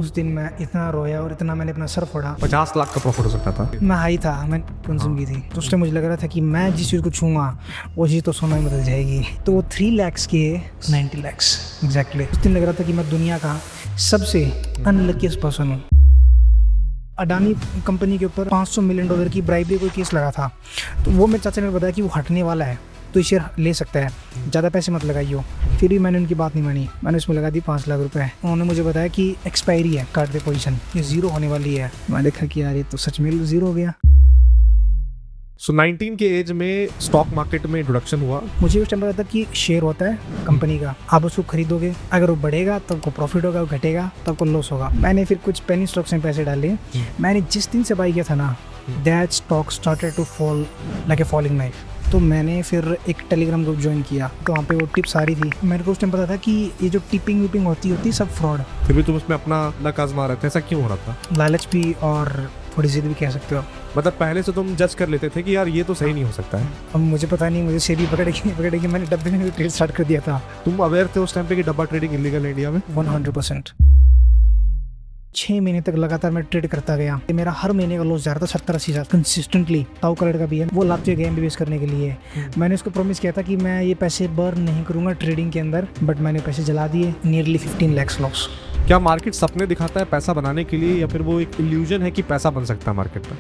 उस दिन मैं इतना रोया और इतना मैंने अपना सर फोड़ा। 50 लाख का प्रॉफिट हो सकता था। मैं हाई था, मैं कंज्यूम की थी, तो उस टाइम मुझे लग रहा था कि मैं जिस चीज़ को छूँगा वो चीज़ तो सोना ही बदल जाएगी। तो वो 3 lakhs के 90 lakhs एग्जैक्टली। उस दिन लग रहा था कि मैं दुनिया का सबसे अनलकीस्ट पर्सन हूँ। अडानी कंपनी के ऊपर $500 मिलियन की ब्राइबरी कोई केस लगा था, तो वो मेरे चाचा ने बताया कि वो हटने वाला है, तो शेयर ले सकता है, ज़्यादा पैसे मत लगाइयो। फिर भी मैंने उनकी बात नहीं मानी, मैंने उसमें लगा दी 5 लाख रुपए। उन्होंने मुझे बताया कि एक्सपायरी है, काट दे पोजीशन, ये ज़ीरो होने वाली है। मैं देखा कि यार ये तो सच में ज़ीरो हो गया। सो 19 के एज में स्टॉक मार्केट में इंट्रोडक्शन हुआ। मुझे उस टाइम पता था कि शेयर होता है कंपनी का, आप उसको खरीदोगे, अगर वो बढ़ेगा तो आपको प्रॉफिट होगा, वो घटेगा तो आपको लॉस होगा। मैंने फिर कुछ पेनी स्टॉक्स में पैसे डाले। मैंने जिस दिन से बाई किया था ना, that stock started to fall like a falling knife. तो मैंने फिर एक टेलीग्राम ग्रुप ज्वाइन किया, तो वहाँ पे वो टिप्स आ रही थी। मेरे को उस टाइम पता था कि ये जो टिपिंग विपिंग होती सब फ्रॉड। फिर भी तुम उसमें अपना लक आजमा रहे थे, ऐसा क्यों हो रहा था? लालच भी और थोड़ी जिद भी कह सकते हो। मतलब पहले से तुम जज कर लेते थे कि यार ये तो सही नहीं हो सकता है। अब मुझे पता नहीं, मुझे सेबी पकड़ेगी नहीं पकड़ेगी, मैंने डब्बे में ट्रेड स्टार्ट कर दिया था। तुम अवेयर थे उस टाइम पे कि डब्बा ट्रेडिंग इलीगल है इंडिया में? 100%। 6 महीने तक लगातार मैं ट्रेड करता गया। मेरा हर महीने का लॉस जा रहा था 70-80 हज़ार कंसिस्टेंटली। ताऊ कलर का भी है, वो लाते गए MBBS करने के लिए। मैंने उसको प्रॉमिस किया था कि मैं ये पैसे बर्न नहीं करूंगा ट्रेडिंग के अंदर, बट मैंने पैसे जला दिए। Nearly 15 lakhs loss. क्या मार्केट सपने दिखाता है पैसा बनाने के लिए, या फिर वो एक इल्यूजन है कि पैसा बन सकता है मार्केट में?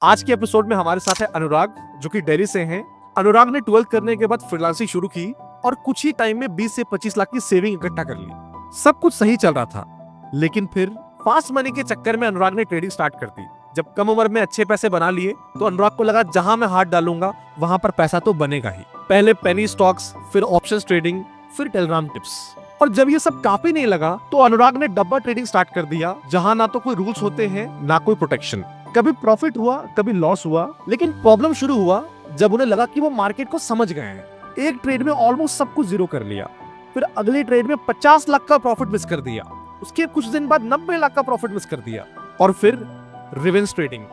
आज के एपिसोड में हमारे साथ है अनुराग, जो कि दिल्ली से हैं। अनुराग ने 12th करने के बाद फ्रीलांसिंग शुरू की और कुछ ही टाइम में 20 से 25 लाख की सेविंग इकट्ठा कर ली। सब कुछ सही चल रहा था, लेकिन फिर फास्ट मनी के चक्कर में अनुराग ने ट्रेडिंग स्टार्ट कर दी। जब कम उम्र में अच्छे पैसे बना लिए, तो अनुराग को लगा जहां मैं हाथ डालूंगा वहां पर पैसा तो बनेगा ही। पहले पेनी स्टॉक्स, फिर ऑप्शंस ट्रेडिंग, फिर टेलीग्राम टिप्स। और जब ये सब काफी नहीं लगा, तो अनुराग ने डब्बा ट्रेडिंग स्टार्ट कर दिया, जहां ना तो कोई रूल्स होते हैं ना कोई प्रोटेक्शन। कभी प्रॉफिट हुआ, कभी लॉस हुआ, लेकिन प्रॉब्लम शुरू हुआ जब उन्हें लगा कि वो मार्केट को समझ गए हैं। एक ट्रेड में ऑलमोस्ट सब कुछ जीरो कर लिया, फिर अगले ट्रेड में 50 लाख का प्रॉफिट मिस कर दिया, उसके कुछ दिन बाद 90 लाख का प्रॉफिट मिस कर दिया, और फिर रिवेंज ट्रेडिंग,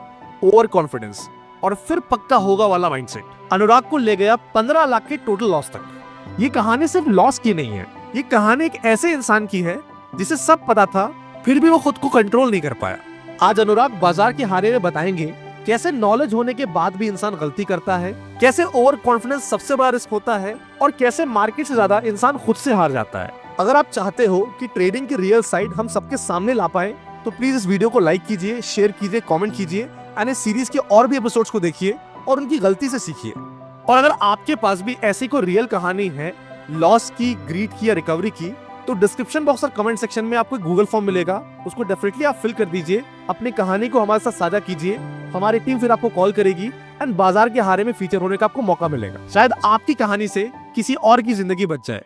ओवर कॉन्फिडेंस, और फिर पक्का होगा वाला माइंडसेट अनुराग को ले गया 15 लाख के टोटल लॉस तक। ये कहानी सिर्फ लॉस की नहीं है, ये कहानी एक ऐसे इंसान की है जिसे सब पता था, फिर भी वो खुद को कंट्रोल नहीं कर पाया। आज अनुराग बाजार के हारे में बताएंगे कैसे नॉलेज होने के बाद भी इंसान गलती करता है, कैसे ओवर कॉन्फिडेंस सबसे बड़ा रिस्क होता है, और कैसे मार्केट से ज्यादा इंसान खुद से हार जाता है। अगर आप चाहते हो कि ट्रेडिंग की रियल साइड हम सबके सामने ला पाए, तो प्लीज इस वीडियो को लाइक कीजिए, शेयर कीजिए, कमेंट कीजिए, एंड इस सीरीज के और भी एपिसोड्स को देखिए और उनकी गलती से सीखिए। और अगर आपके पास भी ऐसी कोई रियल कहानी है, लॉस की, ग्रीड की या रिकवरी की, तो डिस्क्रिप्शन बॉक्स और कमेंट सेक्शन में आपको गूगल फॉर्म मिलेगा, उसको डेफिनेटली आप फिल कर दीजिए, अपनी कहानी को हमारे साथ साझा कीजिए। हमारी टीम फिर आपको कॉल करेगी एंड बाजार के हारे में फीचर होने का आपको मौका मिलेगा। शायद आपकी कहानी से किसी और की जिंदगी बच जाए।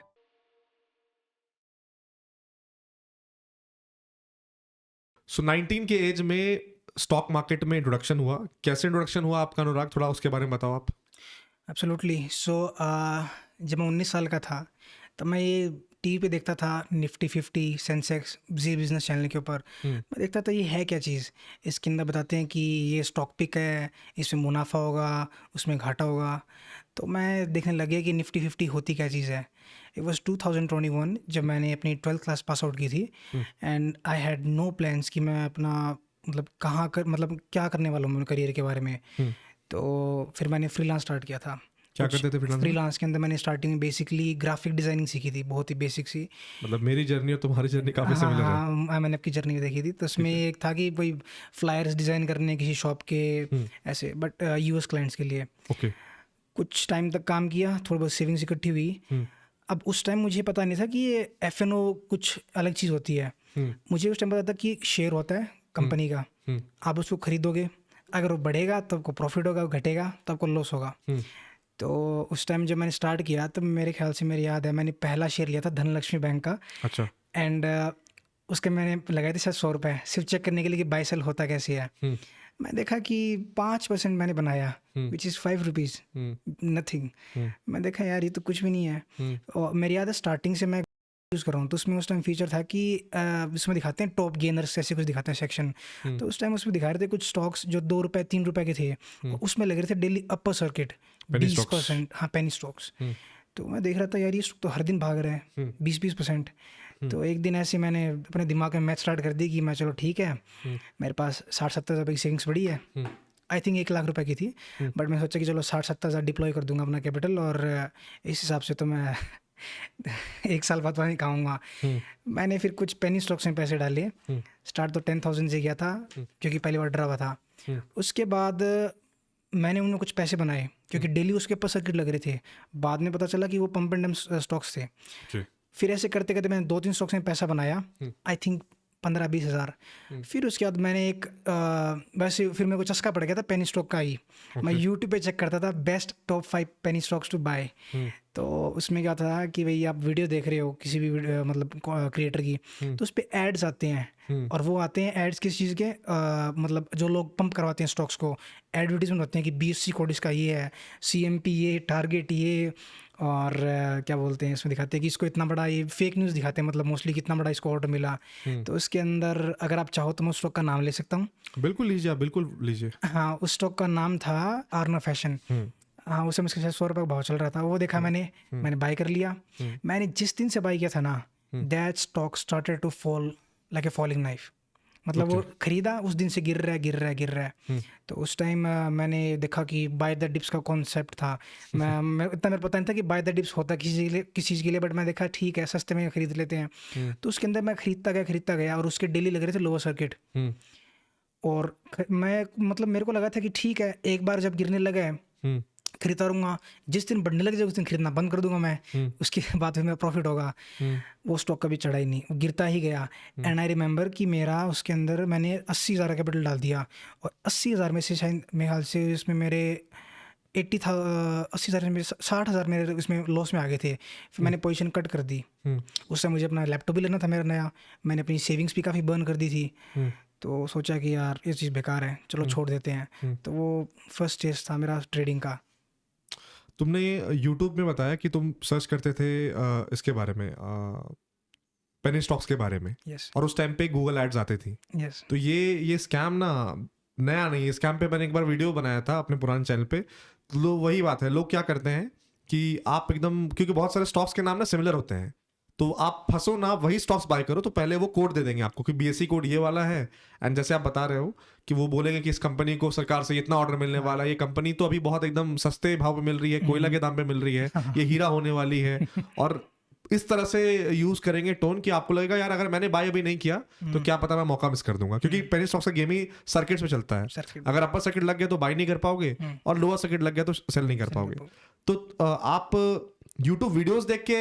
सो 19 के एज में स्टॉक मार्केट में इंट्रोडक्शन हुआ। कैसे इंट्रोडक्शन हुआ आपका अनुराग, थोड़ा उसके बारे में बताओ आप। एब्सोल्युटली। जब मैं 19 साल का था, तब मैं ये टीवी पे देखता था, निफ्टी 50, सेंसेक्स, जी बिजनेस चैनल के ऊपर। मैं देखता था ये है क्या चीज़। इसके अंदर बताते हैं कि ये स्टॉक पिक है, इसमें मुनाफा होगा, उसमें घाटा होगा। तो मैं देखने लगे कि निफ्टी 50 होती क्या चीज़ है। इट वॉज 2021 जब मैंने अपनी 12th क्लास पास आउट की थी, and I had no plans कि मैं अपना मतलब क्या करने वाला हूँ मैं करियर के बारे में। तो फिर मैंने फ्रीलांस स्टार्ट किया था। क्या करते थे फ्रीलांस के अंदर मैंने स्टार्टिंग में बेसिकली ग्राफिक डिज़ाइनिंग सीखी थी, बहुत ही बेसिक सी। मतलब मेरी जर्नी और तुम्हारी जर्नी काफी सिमिलर है। हाँ, मैंने आपकी जर्नी देखी थी, तो उसमें एक था कि कोई फ्लायर्स डिज़ाइन करने किसी शॉप के ऐसे, बट US क्लाइंट्स के लिए। ओके। कुछ टाइम तक काम किया, थोड़ी बहुत सेविंग्स इकट्ठी हुई। अब उस टाइम मुझे पता नहीं था कि ये FNO कुछ अलग चीज़ होती है। मुझे उस टाइम पता था कि शेयर होता है कंपनी का, आप उसको खरीदोगे, अगर वो बढ़ेगा तो आपको प्रॉफिट होगा, वो घटेगा तो आपको लॉस होगा। तो उस टाइम जब मैंने स्टार्ट किया, तो मेरे ख्याल से मेरी याद है मैंने पहला शेयर लिया था धनलक्ष्मी बैंक का। अच्छा। एंड उसके मैंने लगाए थे शायद 100 रुपये, सिर्फ चेक करने के लिए कि बाई सेल होता कैसे है। मैं देखा कि 5% मैंने बनाया, विच इज़ 5 रुपीज़, नथिंग। मैं देखा यार ये तो कुछ भी नहीं है। और मेरी याद है स्टार्टिंग से मैं यूज़ कर रहा हूँ, तो उसमें उस टाइम फीचर था कि उसमें दिखाते हैं टॉप गेनर्स ऐसे कुछ दिखाते हैं सेक्शन। तो उस टाइम उसमें दिखा रहे थे कुछ स्टॉक्स जो 2 रुपये 3 रुपये के थे, उसमें लग रहे थे डेली अपर सर्किट। Penny 20%, हाँ पेनी स्टॉक्स। तो मैं देख रहा था यार ये स्टॉक तो हर दिन भाग रहे हैं 20-20%। तो एक दिन ऐसे मैंने अपने दिमाग में मैथ स्टार्ट कर दी कि मैं चलो ठीक है, मेरे पास 60-70 हज़ार रुपये की सेविंग्स पड़ी है, आई थिंक 1 लाख रुपए की थी, बट मैं सोचा कि चलो 60-70 हज़ार डिप्लॉय कर दूंगा अपना कैपिटल, और इस हिसाब से तो मैं 1 साल बाद नहीं खाऊंगा। मैंने फिर कुछ पेनी स्टॉक्स में पैसे डाले। स्टार्ट तो 10,000 से किया था क्योंकि पहली बार डरा हुआ था। उसके बाद मैंने उनमें कुछ पैसे बनाए क्योंकि डेली उसके ऊपर सर्किट लग रहे थे। बाद में पता चला कि वो पंप एंड डंप स्टॉक्स थे। फिर ऐसे करते करते मैंने 2-3 स्टॉक्स में पैसा बनाया, आई थिंक 15-20 हज़ार। फिर उसके बाद मैंने एक वैसे फिर मेरे को चस्का पड़ गया था पेनी स्टॉक का ही। मैं यूट्यूब पे चेक करता था best top 5 penny stocks to buy. तो उसमें क्या था कि भाई आप वीडियो देख रहे हो किसी भी मतलब क्रिएटर की, तो उस पर एड्स आते हैं, और वो आते हैं एड्स किस चीज़ के, मतलब जो लोग पंप करवाते हैं स्टॉक्स को, एडवर्टीजमेंट होते हैं कि BSC कोड इसका ये है, CMP ये, टारगेट ये, और क्या बोलते हैं इसमें दिखाते हैं कि इसको इतना बड़ा, ये फेक न्यूज़ दिखाते हैं मतलब मोस्टली कितना बड़ा इसको ऑर्डर मिला। तो उसके अंदर अगर आप चाहो तो मैं उस स्टॉक का नाम ले सकता हूँ। बिल्कुल लीजिए, आप बिल्कुल लीजिए। हाँ, उस स्टॉक का नाम था आर्ना फैशन। हाँ, उस समय इसका शायद 100 रुपये का भाव चल रहा था। वो देखा मैंने बाय कर लिया। मैंने जिस दिन से बाय किया था ना, that stock started to fall like a falling knife. मतलब वो खरीदा उस दिन से गिर रहा है। तो उस टाइम मैंने देखा कि बाय द डिप्स का कॉन्सेप्ट था। मैं इतना मेरे पता नहीं था कि बाय द डिप्स होता किसी चीज़ के लिए, बट मैं देखा ठीक है सस्ते में खरीद लेते हैं। तो उसके अंदर मैं खरीदता गया और उसके डेली लग रहे थे लोअर सर्किट। और मैं मतलब मेरे को लगा था कि ठीक है, एक बार जब गिरने लगे खरीदता रहूँगा, जिस दिन बढ़ने लगे उस दिन खरीदना बंद कर दूंगा मैं, उसके बाद फिर मेरा प्रॉफिट होगा। वो स्टॉक कभी चढ़ा ही नहीं, वो गिरता ही गया। एंड आई रिमेंबर कि मेरा उसके अंदर मैंने 80,000 कैपिटल डाल दिया, और 80,000 में से शायद मेरे ख्याल से इसमें मेरे 80,000 में 60,000 मेरे इसमें लॉस में आ गए थे। फिर मैंने पोजीशन कट कर दी। उस समय मुझे अपना लैपटॉप भी लेना था मेरा नया, मैंने अपनी सेविंग्स भी काफ़ी बर्न कर दी थी। तो सोचा कि यार ये चीज़ बेकार है, चलो छोड़ देते हैं। तो वो फर्स्ट स्टेज था मेरा ट्रेडिंग का। तुमने YouTube में बताया कि तुम सर्च करते थे इसके बारे में, पेनी स्टॉक्स के बारे में, यस और उस टाइम पे गूगल एड्स आते थी। यस। तो ये स्कैम ना नया नहीं है। स्कैम पे मैंने एक बार वीडियो बनाया था अपने पुराने चैनल पे। तो वही बात है, लोग क्या करते हैं कि आप एकदम, क्योंकि बहुत सारे स्टॉक्स के नाम ना सिमिलर होते हैं, तो आप फंसो ना, वही स्टॉक्स बाय करो। तो पहले वो कोड दे देंगे आपको कि BSC कोड ये वाला है, एंड जैसे आप बता रहे हो कि वो बोलेंगे कि इस कंपनी को सरकार से इतना ऑर्डर मिलने वाला है, ये कंपनी तो अभी बहुत एकदम सस्ते भाव पे मिल रही है, कोयला के दाम पे मिल रही है, ये हीरा होने वाली है, और इस तरह से यूज करेंगे टोन कि आपको लगेगा यार अगर मैंने बाय अभी नहीं किया तो क्या पता मैं मौका मिस कर दूंगा, क्योंकि पेनी स्टॉक्स का गेम ही सर्किट्स में चलता है। अगर अपर सर्किट लग गया तो बाय नहीं कर पाओगे, और लोअर सर्किट लग गया तो सेल नहीं कर पाओगे। तो आप YouTube वीडियोस देख के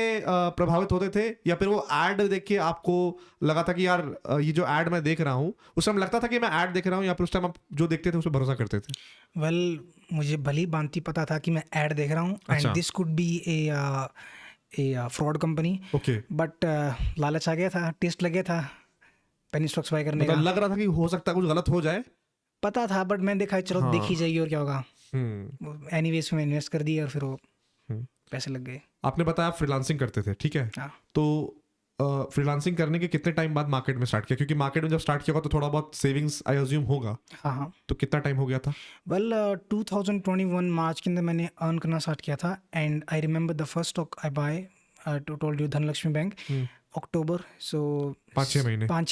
प्रभावित होते थे, या फिर वो ऐड देख के आपको लगा था कि यार ये जो ऐड मैं देख रहा हूँ, उस टाइम लगता था कि मैं ऐड देख रहा हूँ, या फिर उस टाइम आप जो देखते थे उस पर भरोसा करते थे? वेल मुझे भली भांति पता था कि मैं ऐड देख रहा हूँ, and this could be A fraud company. Okay. But लालच आ गया था, टेस्ट लग गया था पेनी स्टॉक्स बाय करने का। मतलब लग रहा था कि हो सकता है कुछ गलत हो जाए। पता था, बट मैंने देखा चलो हाँ। देखी जाएगी और क्या होगा। एनीवेज में इन्वेस्ट कर दिया और फिर वो पैसे लग गए। आपने बताया फ्रीलांसिंग करते थे, ठीक है? हाँ। तो फ्रीलांसिंग करने के कितने टाइम बाद मार्केट में स्टार्ट किया? क्योंकि मार्केट में जब स्टार्ट किया होगा तो थोड़ा बहुत सेविंग्स आई अज्यूम होगा। हाँ। तो कितना टाइम हो गया था? वेल 2021 मार्च के अंदर मैंने अर्न करना स्टार्ट किया था, and I remember the first stock I buy told you Dhanlaxmi bank, October. So 5-6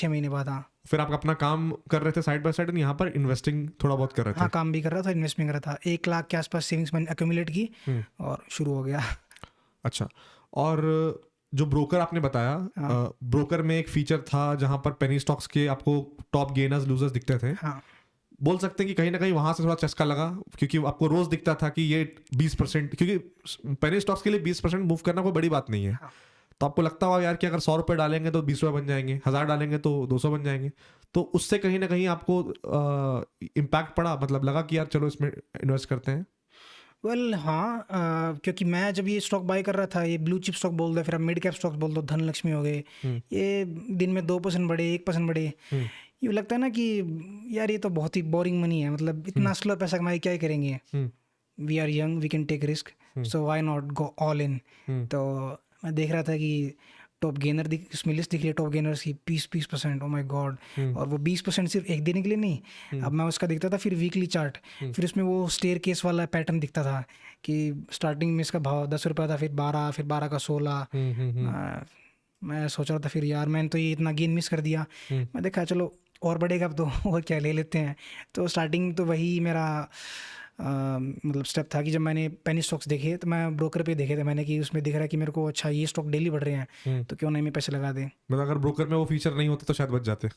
महीने बाद। हाँ। फिर आप अपना काम कर रहे थे साइड बाय साइड, यहाँ पर इन्वेस्टिंग थोड़ा बहुत कर रहे थे? हाँ, काम भी कर रहा था, इन्वेस्ट भी कर रहा था। 1 लाख के आसपास सेविंग्स मैंने एक्यूमुलेट की और शुरू हो गया। अच्छा। और जो ब्रोकर आपने बताया, ब्रोकर में एक फीचर था जहां पर पेनी स्टॉक्स के आपको टॉप गेनर्स लूजर्स दिखते थे। हाँ। बोल सकते हैं कि कहीं ना कहीं वहां से थोड़ा चस्का लगा, क्योंकि आपको रोज दिखता था कि ये 20%, क्योंकि पेनी स्टॉक्स के लिए 20% मूव करना कोई बड़ी बात नहीं है। हाँ। तो आपको लगता होगा यार कि अगर 100 रुपये डालेंगे तो 20 रुपये बन जाएंगे, 1000 डालेंगे तो 200 बन जाएंगे। तो उससे कहीं ना कहीं आपको इम्पैक्ट पड़ा, मतलब लगा कि यार चलो इसमें इन्वेस्ट करते हैं? वेल हाँ, क्योंकि मैं जब ये स्टॉक बाय कर रहा था, ये ब्लू चिप स्टॉक बोल दो, फिर आप मिड कैप स्टॉक बोल दो, धनलक्ष्मी हो गए, ये दिन में 2% बढ़े, 1% बढ़े, ये लगता है ना कि यार ये तो बहुत ही बोरिंग मनी है, मतलब इतना स्लो पैसा कमाई क्या ही करेंगे। We are young, we can take risk, so why not go all in. तो मैं देख रहा था कि टॉप गेनर दिख, उसमें लिस्ट दिख रही है टॉप गेनर्स की 20%, ओ माय गॉड। और वो 20% सिर्फ एक दिन के लिए नहीं, अब मैं उसका दिखता था फिर वीकली चार्ट, फिर उसमें वो स्टेयर केस वाला पैटर्न दिखता था कि स्टार्टिंग में इसका भाव 10 रुपये था, फिर 12, फिर 12 का 16। मैं सोच रहा था फिर यार मैंने तो ये इतना गेन मिस कर दिया। मैं देखा चलो और बढ़ेगा अब तो और क्या ले लेते हैं। तो स्टार्टिंग तो वही मेरा मतलब स्टेप था कि जब मैंने पेनी स्टॉक्स देखे तो मैं ब्रोकर पे देखे थे मैंने कि उसमें दिख रहा है कि मेरे को अच्छा ये स्टॉक डेली बढ़ रहे हैं, तो क्यों नहीं मैं पैसे लगा दें। मतलब अगर ब्रोकर में वो फीचर नहीं होते तो शायद बच जाते।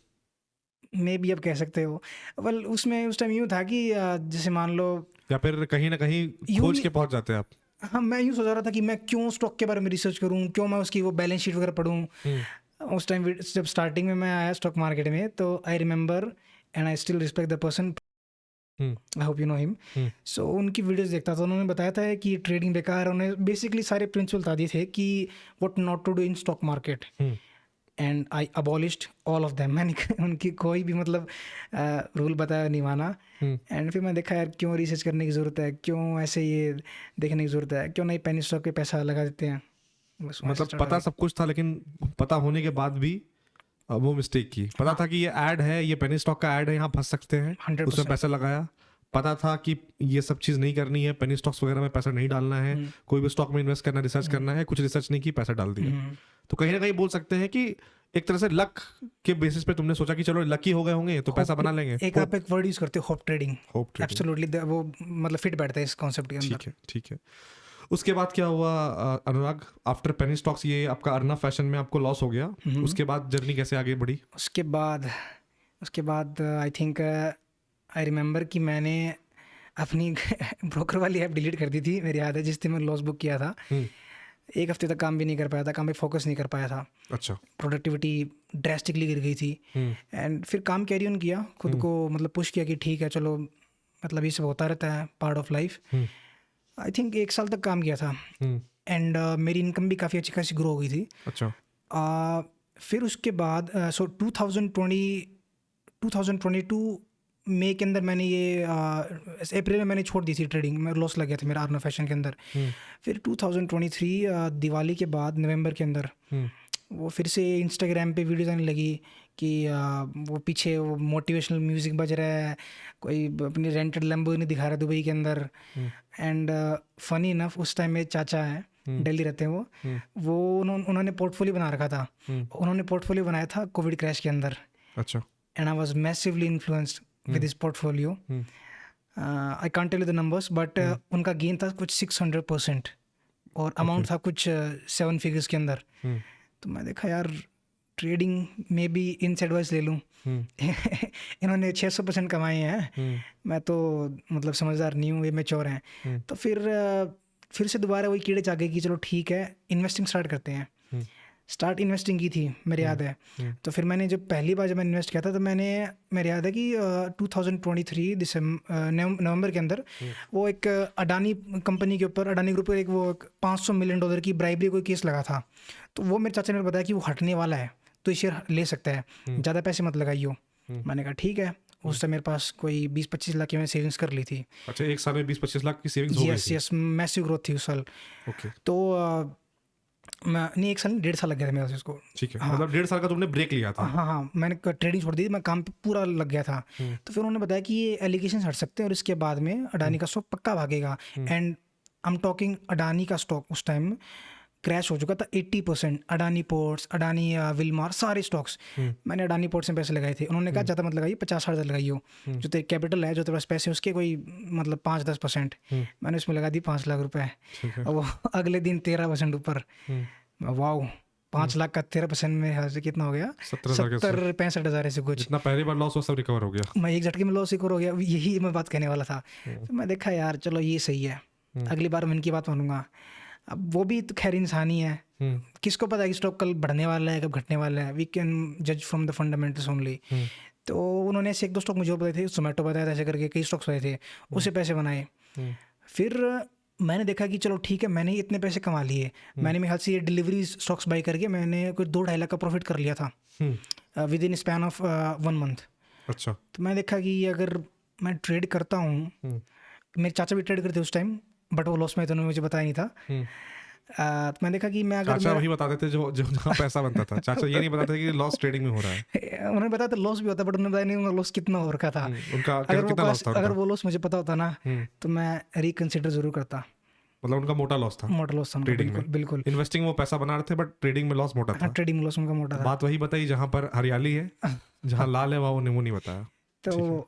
मे भी अब कह सकते हो। वेल उसमें उस टाइम यूँ था कि जैसे मान लो या फिर कहीं ना कहीं यूं खोज नहीं, के पहुंच जाते हैं आप। हाँ मैं यूँ सोच रहा था कि मैं क्यों स्टॉक के बारे में रिसर्च करूँ, क्यों मैं उसकी वो बैलेंस शीट वगैरह पढूं। उस टाइम जब स्टार्टिंग में मैं आया स्टॉक मार्केट में तो I remember and I still respect the person, I hope you know him. So उनकी वीडियोस देखता था, उन्होंने बताया था कि ट्रेडिंग बेकार है, उन्होंने बेसिकली सारे प्रिंसिपल बता दिए थे कि what not to do in stock market, and I abolished all of them. मैंने उनकी कोई भी मतलब रूल बताया नहीं माना। एंड फिर मैं देखा यार क्यों रिसर्च करने की ज़रूरत है, क्यों ऐसे ये देखने की ज़रूरत है, क्यों नहीं पेनी स्टॉक पे पैसा लगा देते हैं। बस वहाँ से मतलब start पता हुई। सब कुछ था लेकिन पता होने के बाद भी वो मिस्टेक की। पता था कि ये ऐड है, ये पेनी स्टॉक का ऐड है, यहाँ फंस सकते हैं, 100%। उसमें पैसा लगाया। पता था कि ये सब चीज़ नहीं करनी है, पेनी स्टॉक्स वगैरह में पैसा नहीं डालना है, कोई भी स्टॉक में इन्वेस्ट करना, रिसर्च करना है, कुछ रिसर्च नहीं की, पैसा डाल दिया। तो कहीं ना कहीं बोल सकते हैं कि एक तरह से लक के बेसिस पे तुमने सोचा कि चलो लकी हो गए होंगे तो पैसा बना लेंगे। एक आप एक वर्ड यूज़ करते हो hope trading, hope trading. Absolutely वो मतलब फिट बैठता है इस कॉन्सेप्ट के अंदर। ठीक है, ठीक है। उसके बाद क्या हुआ अनुराग? आफ्टर पेनी स्टॉक्स ये आपका अर्नब फैशन में आपको लॉस हो गया, उसके बाद जर्नी कैसे आगे बढ़ी? उसके बाद आई थिंक आई रिमेंबर कि मैंने अपनी ब्रोकर वाली ऐप डिलीट कर दी थी, मेरी याद है, जिस दिन मैं लॉस बुक किया था। एक हफ्ते तक काम भी नहीं कर पाया था, काम पे फोकस नहीं कर पाया था, अच्छा। प्रोडक्टिविटी ड्रेस्टिकली गिर गई थी। एंड फिर काम कैरी ऑन किया, खुद को मतलब पुश किया कि ठीक है चलो मतलब ये सब होता रहता है, part of life. I think 1 साल तक काम किया था एंड मेरी इनकम भी काफ़ी अच्छी खासी ग्रो हो गई थी। अच्छा। फिर उसके बाद सो 2022 मई के अंदर मैंने ये अप्रैल में मैंने छोड़ दी थी ट्रेडिंग, मैं लॉस लग गया था मेरा अर्नब फैशन के अंदर। फिर 2023 दिवाली के बाद नवंबर के अंदर वो फिर से इंस्टाग्राम पे वीडियोस आने लगी कि वो पीछे वो मोटिवेशनल म्यूज़िक बज रहा है, कोई अपनी रेंटेड लैम्बोर्गिनी दिखा रहा है दुबई के अंदर। एंड फनी इनफ उस टाइम मेरे चाचा हैं, दिल्ली रहते हैं वो उन्होंने पोर्टफोलियो बना रखा था। उन्होंने पोर्टफोलियो बनाया था कोविड क्रैश के अंदर। अच्छा। And I was massively influenced with this portfolio. I can't tell you the numbers but उनका गेन था कुछ 600% और अमाउंट था कुछ 7 फिगर्स के अंदर। तो मैं देखा यार ट्रेडिंग में भी इनसे एडवाइस ले लूँ। इन्होंने 600% कमाए हैं, मैं तो मतलब समझदार नहीं हूँ, ये मैच्योर हैं। तो फिर से दोबारा वही कीड़े चाह गए कि चलो ठीक है इन्वेस्टिंग स्टार्ट करते हैं। स्टार्ट इन्वेस्टिंग की थी मेरे याद है। तो फिर मैंने जब पहली बार जब मैंने इन्वेस्ट किया था तो मेरे याद है कि 2023 नवंबर के अंदर वो एक अडानी कंपनी के ऊपर, अडानी ग्रुप पर एक वो $500 मिलियन की ब्राइबरी कोई केस लगा था। तो वो मेरे चाचा ने बताया कि वो हटने वाला है तो शेयर ले सकता है, ज़्यादा पैसे मत लगाइयो। मैंने कहा ठीक है। उस टाइम मेरे पास कोई 20-25 लाख की मैंने सेविंग्स कर ली थी। अच्छा, एक साल में 20-25 लाख की सेविंग्स हो गई थी? यस, मैसिव ग्रोथ थी उस साल। ओके। तो मैं नहीं 1 साल नहीं 1.5 साल लग गया था मेरे उसको। ठीक है। मतलब 1.5 साल का तुमने ब्रेक लिया था? हाँ, मैंने ट्रेडिंग छोड़ दी थी, मैं काम पे पूरा लग गया था। तो फिर उन्होंने बताया कि ये एलिगेशन हट सकते हैं और इसके बाद में अडानी का स्टॉक पक्का भागेगा। And I am talking Adani का स्टॉक उस टाइम क्रैश हो चुका था 80%। अडानी पोर्ट्स, अडानी विलमार, सारे स्टॉक्स। मैंने अडानी पोर्ट्स में पैसे लगाए थे। उन्होंने कहा ज़्यादा मत लगाइए, 50-60 लगाइयो, जो तेरे कैपिटल है, जो तेरे पास पैसे उसके कोई मतलब 5-10%। मैंने उसमें लगा दी 5 लाख रुपए और वो अगले दिन 13% ऊपर। वाओ, 5 लाख का 13% में यहाँ से कितना हो गया? 70-65 हज़ार ऐसे कुछ। जितना पहली बार लॉस हो सब रिकवर हो गया। मैं एक झटके में लॉस रिकवर हो गया, यही मैं बात कहने वाला था। तो मैं देखा यार चलो ये सही है, अगली बार मैं इनकी बात मानूंगा। अब वो भी तो खैर इंसान ही है, किसको पता है कि स्टॉक कल बढ़ने वाला है कब घटने वाला है। वी कैन जज फ्रॉम द फंडामेंटल्स ओनली। तो उन्होंने ऐसे 1-2 स्टॉक मुझे बताए थे, जोमेटो बताया था, ऐसे करके कई स्टॉक्स बताए थे, उससे पैसे बनाए। फिर मैंने देखा कि चलो ठीक है, मैंने इतने पैसे कमा लिए। मैंने मेरे ख्याल से ये डिलीवरी स्टॉक्स बाई करके मैंने कुछ 2-2.5 लाख का प्रॉफिट कर लिया था with in span of 1 month. अच्छा। तो मैं देखा कि अगर मैं ट्रेड करता हूँ, मेरे चाचा भी ट्रेड करते उस टाइम बट वो लॉस में थे, उन्होंने मुझे बताया नहीं था। तो मैंने देखा कि मैं अगर चाचा वही बताते थे जो जो जहाँ पैसा बनता था। चाचा ये नहीं बताते कि लॉस ट्रेडिंग में हो रहा है। उन्होंने बताया था लॉस भी होता, बट उन्होंने बताया नहीं उनका लॉस कितना हो रखा था। उनका अगर वो कितना लॉस था अगर उनका? वो लॉस मुझे पता होता ना तो मैं रिकंसिडर जरूर करता। मतलब उनका मोटा लॉस था मोटा लॉस था उनका, ट्रेडिंग बिल्कुल में। बिल्कुल। इन्वेस्टिंग में वो पैसा बना रहे थे बट ट्रेडिंग में लॉस मोटा हाँ, था। ट्रेडिंग लॉस उनका मोटा था। बात वही बताई जहाँ पर हरियाली है, जहाँ लाल है वहाँ वो नहीं बताया। तो ठीक है।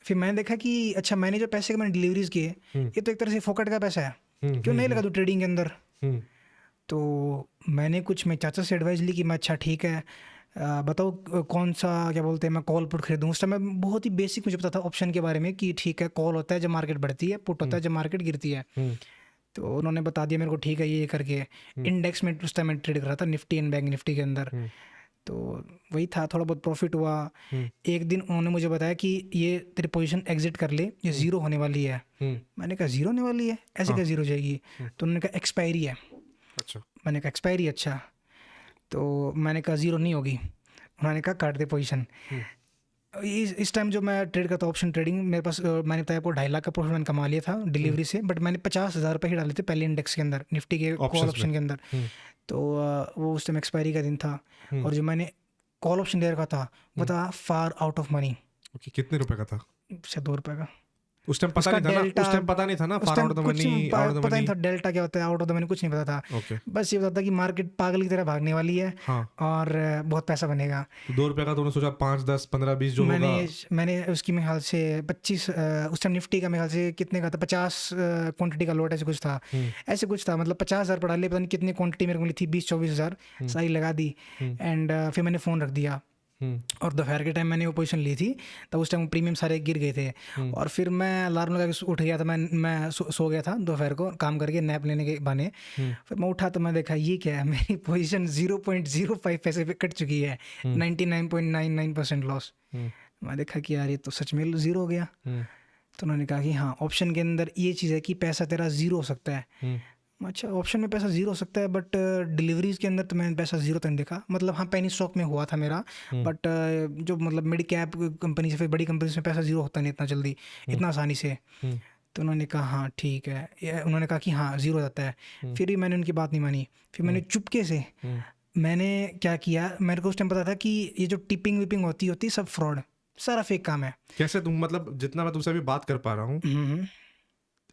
फिर मैंने देखा कि अच्छा मैंने जो पैसे के मैंने डिलीवरीज किए ये तो एक तरह से फोकट का पैसा है, क्यों नहीं लगा दूँ ट्रेडिंग के अंदर। तो मैंने कुछ मैं चाचा से एडवाइस ली कि मैं अच्छा ठीक है बताओ कौन सा क्या बोलते हैं मैं कॉल पुट खरीदूँ। उस टाइम मैं बहुत ही बेसिक मुझे पता था ऑप्शन के बारे में कि ठीक है कॉल होता है जब मार्केट बढ़ती है, पुट होता है जब मार्केट गिरती है। तो उन्होंने बता दिया मेरे को ठीक है ये करके। इंडेक्स में उस टाइम मैं ट्रेड कर रहा था निफ्टी एंड बैंक निफ्टी के अंदर। तो वही था, थोड़ा बहुत प्रॉफिट हुआ। एक दिन उन्होंने मुझे बताया कि ये तेरी पोजीशन एग्जिट कर ले, ये ज़ीरो होने वाली है। मैंने कहा ज़ीरो होने वाली है, ऐसे क्या ज़ीरो हो जाएगी? तो उन्होंने कहा एक्सपायरी है। अच्छा। मैंने कहा एक्सपायरी, अच्छा। तो मैंने कहा ज़ीरो नहीं होगी। उन्होंने कहा काट दे पोजीशन। इस टाइम जो मैं ट्रेड करता ऑप्शन ट्रेडिंग, मेरे पास मैंने बताया आपको 2.5 लाख का प्रॉफिट मैंने कमा लिया था डिलीवरी से। बट मैंने 50,000 रुपये ही डाले थे पहले इंडेक्स के अंदर, निफ्टी के कॉल ऑप्शन के अंदर। तो वो उस टाइम एक्सपायरी का दिन था और जो मैंने कॉल ऑप्शन ले रखा था वो था far out of money. Okay, कितने रुपए का था? शायद 2 रुपये का। उस टाइम पता उसका नहीं था ना, डेल्टा उस टाइम पता नहीं था ना उस फार टाइम आउट ऑफ द कुछ मनी, नहीं आउट ऑफ द पता नहीं मनी। था डेल्टा क्या होता है, आउट ऑफ द मनी कुछ नहीं पता था। ओके। बस ये पता था कि मार्केट पागल की तरह भागने वाली है हाँ। और बहुत पैसा बनेगा। तो 2 रुपए का तुमने सोचा 5, 10, 15, 20 जो होगा। मैंने उसकी मेरे ख्याल से 25 उस टाइम निफ्टी का मेरे ख्याल से कितने का था, 50 क्वांटिटी का लॉट ऐसे कुछ था। ऐसे कुछ था, मतलब 50,000 पड़ा ले, पता नहीं कितनी क्वांटिटी मेरे को मिली थी, 20-24,000 सारी लगा दी। एंड फिर मैंने फ़ोन रख दिया और दोपहर के टाइम मैंने वो पोजीशन ली थी। तब उस टाइम प्रीमियम सारे गिर गए थे और फिर मैं अलार्म लगा के उठ गया था। मैं सो गया था दोपहर को काम करके नैप लेने के बहाने। फिर मैं उठा तो मैं देखा ये क्या है, मेरी पोजीशन 0.05 पैसे पे कट चुकी है, 99.99% लॉस। मैं देखा कि यार ये तो सच में ज़ीरो हो गया। तो उन्होंने कहा कि हाँ ऑप्शन के अंदर ये चीज़ है कि पैसा तेरा ज़ीरो हो सकता है। अच्छा, ऑप्शन में पैसा ज़ीरो हो सकता है बट डिलीवरीज के अंदर तो मैंने पैसा ज़ीरो तक देखा। मतलब हाँ पेनी स्टॉक में हुआ था मेरा, बट जो मतलब मिड कैप कंपनी से फिर बड़ी कंपनी से पैसा ज़ीरो होता नहीं इतना जल्दी, इतना आसानी से। तो उन्होंने कहा हाँ ठीक है, उन्होंने कहा कि हाँ ज़ीरो हो जाता है। फिर भी मैंने उनकी बात नहीं मानी। फिर मैंने चुपके से मैंने क्या किया, मेरे को उस टाइम पता था कि ये जो टिपिंग विपिंग होती सब फ्रॉड, सारा फेक काम है। कैसे तुम, मतलब जितना मैं तुमसे अभी बात कर पा रहा हूँ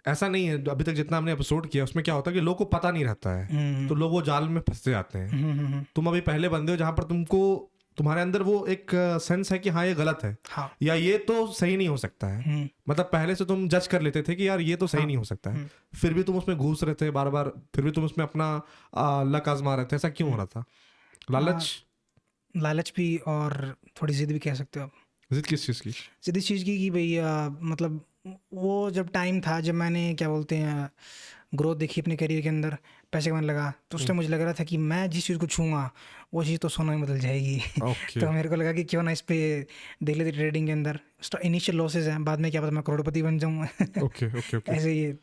ऐसा नहीं है अभी तक जितना हमने एपिसोड किया उसमें क्या होता है कि लोगों को पता नहीं रहता है, तो लोग वो जाल में फंसते जाते हैं। तुम अभी पहले बंदे हो जहां पर तुमको तुम्हारे अंदर वो एक सेंस है कि हाँ ये गलत है, हाँ। या ये तो सही नहीं हो सकता है। मतलब पहले से तुम जज कर लेते थे कि यार ये तो सही नहीं हो सकता है, फिर भी तुम उसमें घुस रहे थे बार बार, फिर भी तुम उसमें अपना लक आजमा रहे थे। ऐसा क्यों हो रहा था? लालच भी और थोड़ी जिद भी कह सकते हो आप। जिद किस चीज़ की? जिद इस चीज़ की कि भाई मतलब वो जब टाइम था जब मैंने क्या बोलते हैं ग्रोथ देखी अपने करियर के अंदर, पैसे कमाने लगा, तो उस टाइम मुझे लग रहा था कि मैं जिस चीज़ को छूँगा वो चीज़ तो सोना में बदल जाएगी। तो मेरे को लगा कि क्यों ना इस पे देख लेते ट्रेडिंग के अंदर। इनिशियल लॉसेज हैं, बाद में क्या पता मैं करोड़पति बन जाऊँ। ओके। ऐसे ये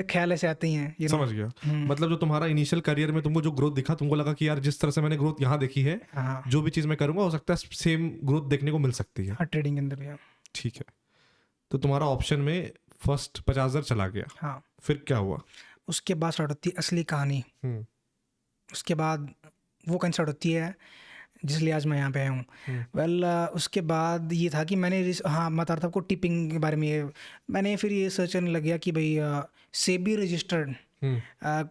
ख्याल ऐसे आते ही हैं। समझ गया। मतलब जो तुम्हारा इनिशियल करियर में तुमको जो ग्रोथ दिखा, तुमको लगा कि यार जिस तरह से मैंने ग्रोथ यहाँ देखी है, जो भी चीज़ मैं करूँगा हो सकता है सेम ग्रोथ देखने को मिल सकती है। हाँ, ट्रेडिंग के अंदर भी। ठीक है, तो तुम्हारा ऑप्शन में फर्स्ट 50,000 चला गया। हाँ। फिर क्या हुआ? उसके बाद स्टार्ट होती है असली कहानी। उसके बाद वो कहीं स्टार्ट होती है जिसलिए आज मैं यहाँ पे आया हूँ। वेल उसके बाद ये था कि मैंने हाँ बता रहा था आपको टिपिंग के बारे में। मैंने फिर ये सर्च करने लग गया कि भाई सेबी रजिस्टर्ड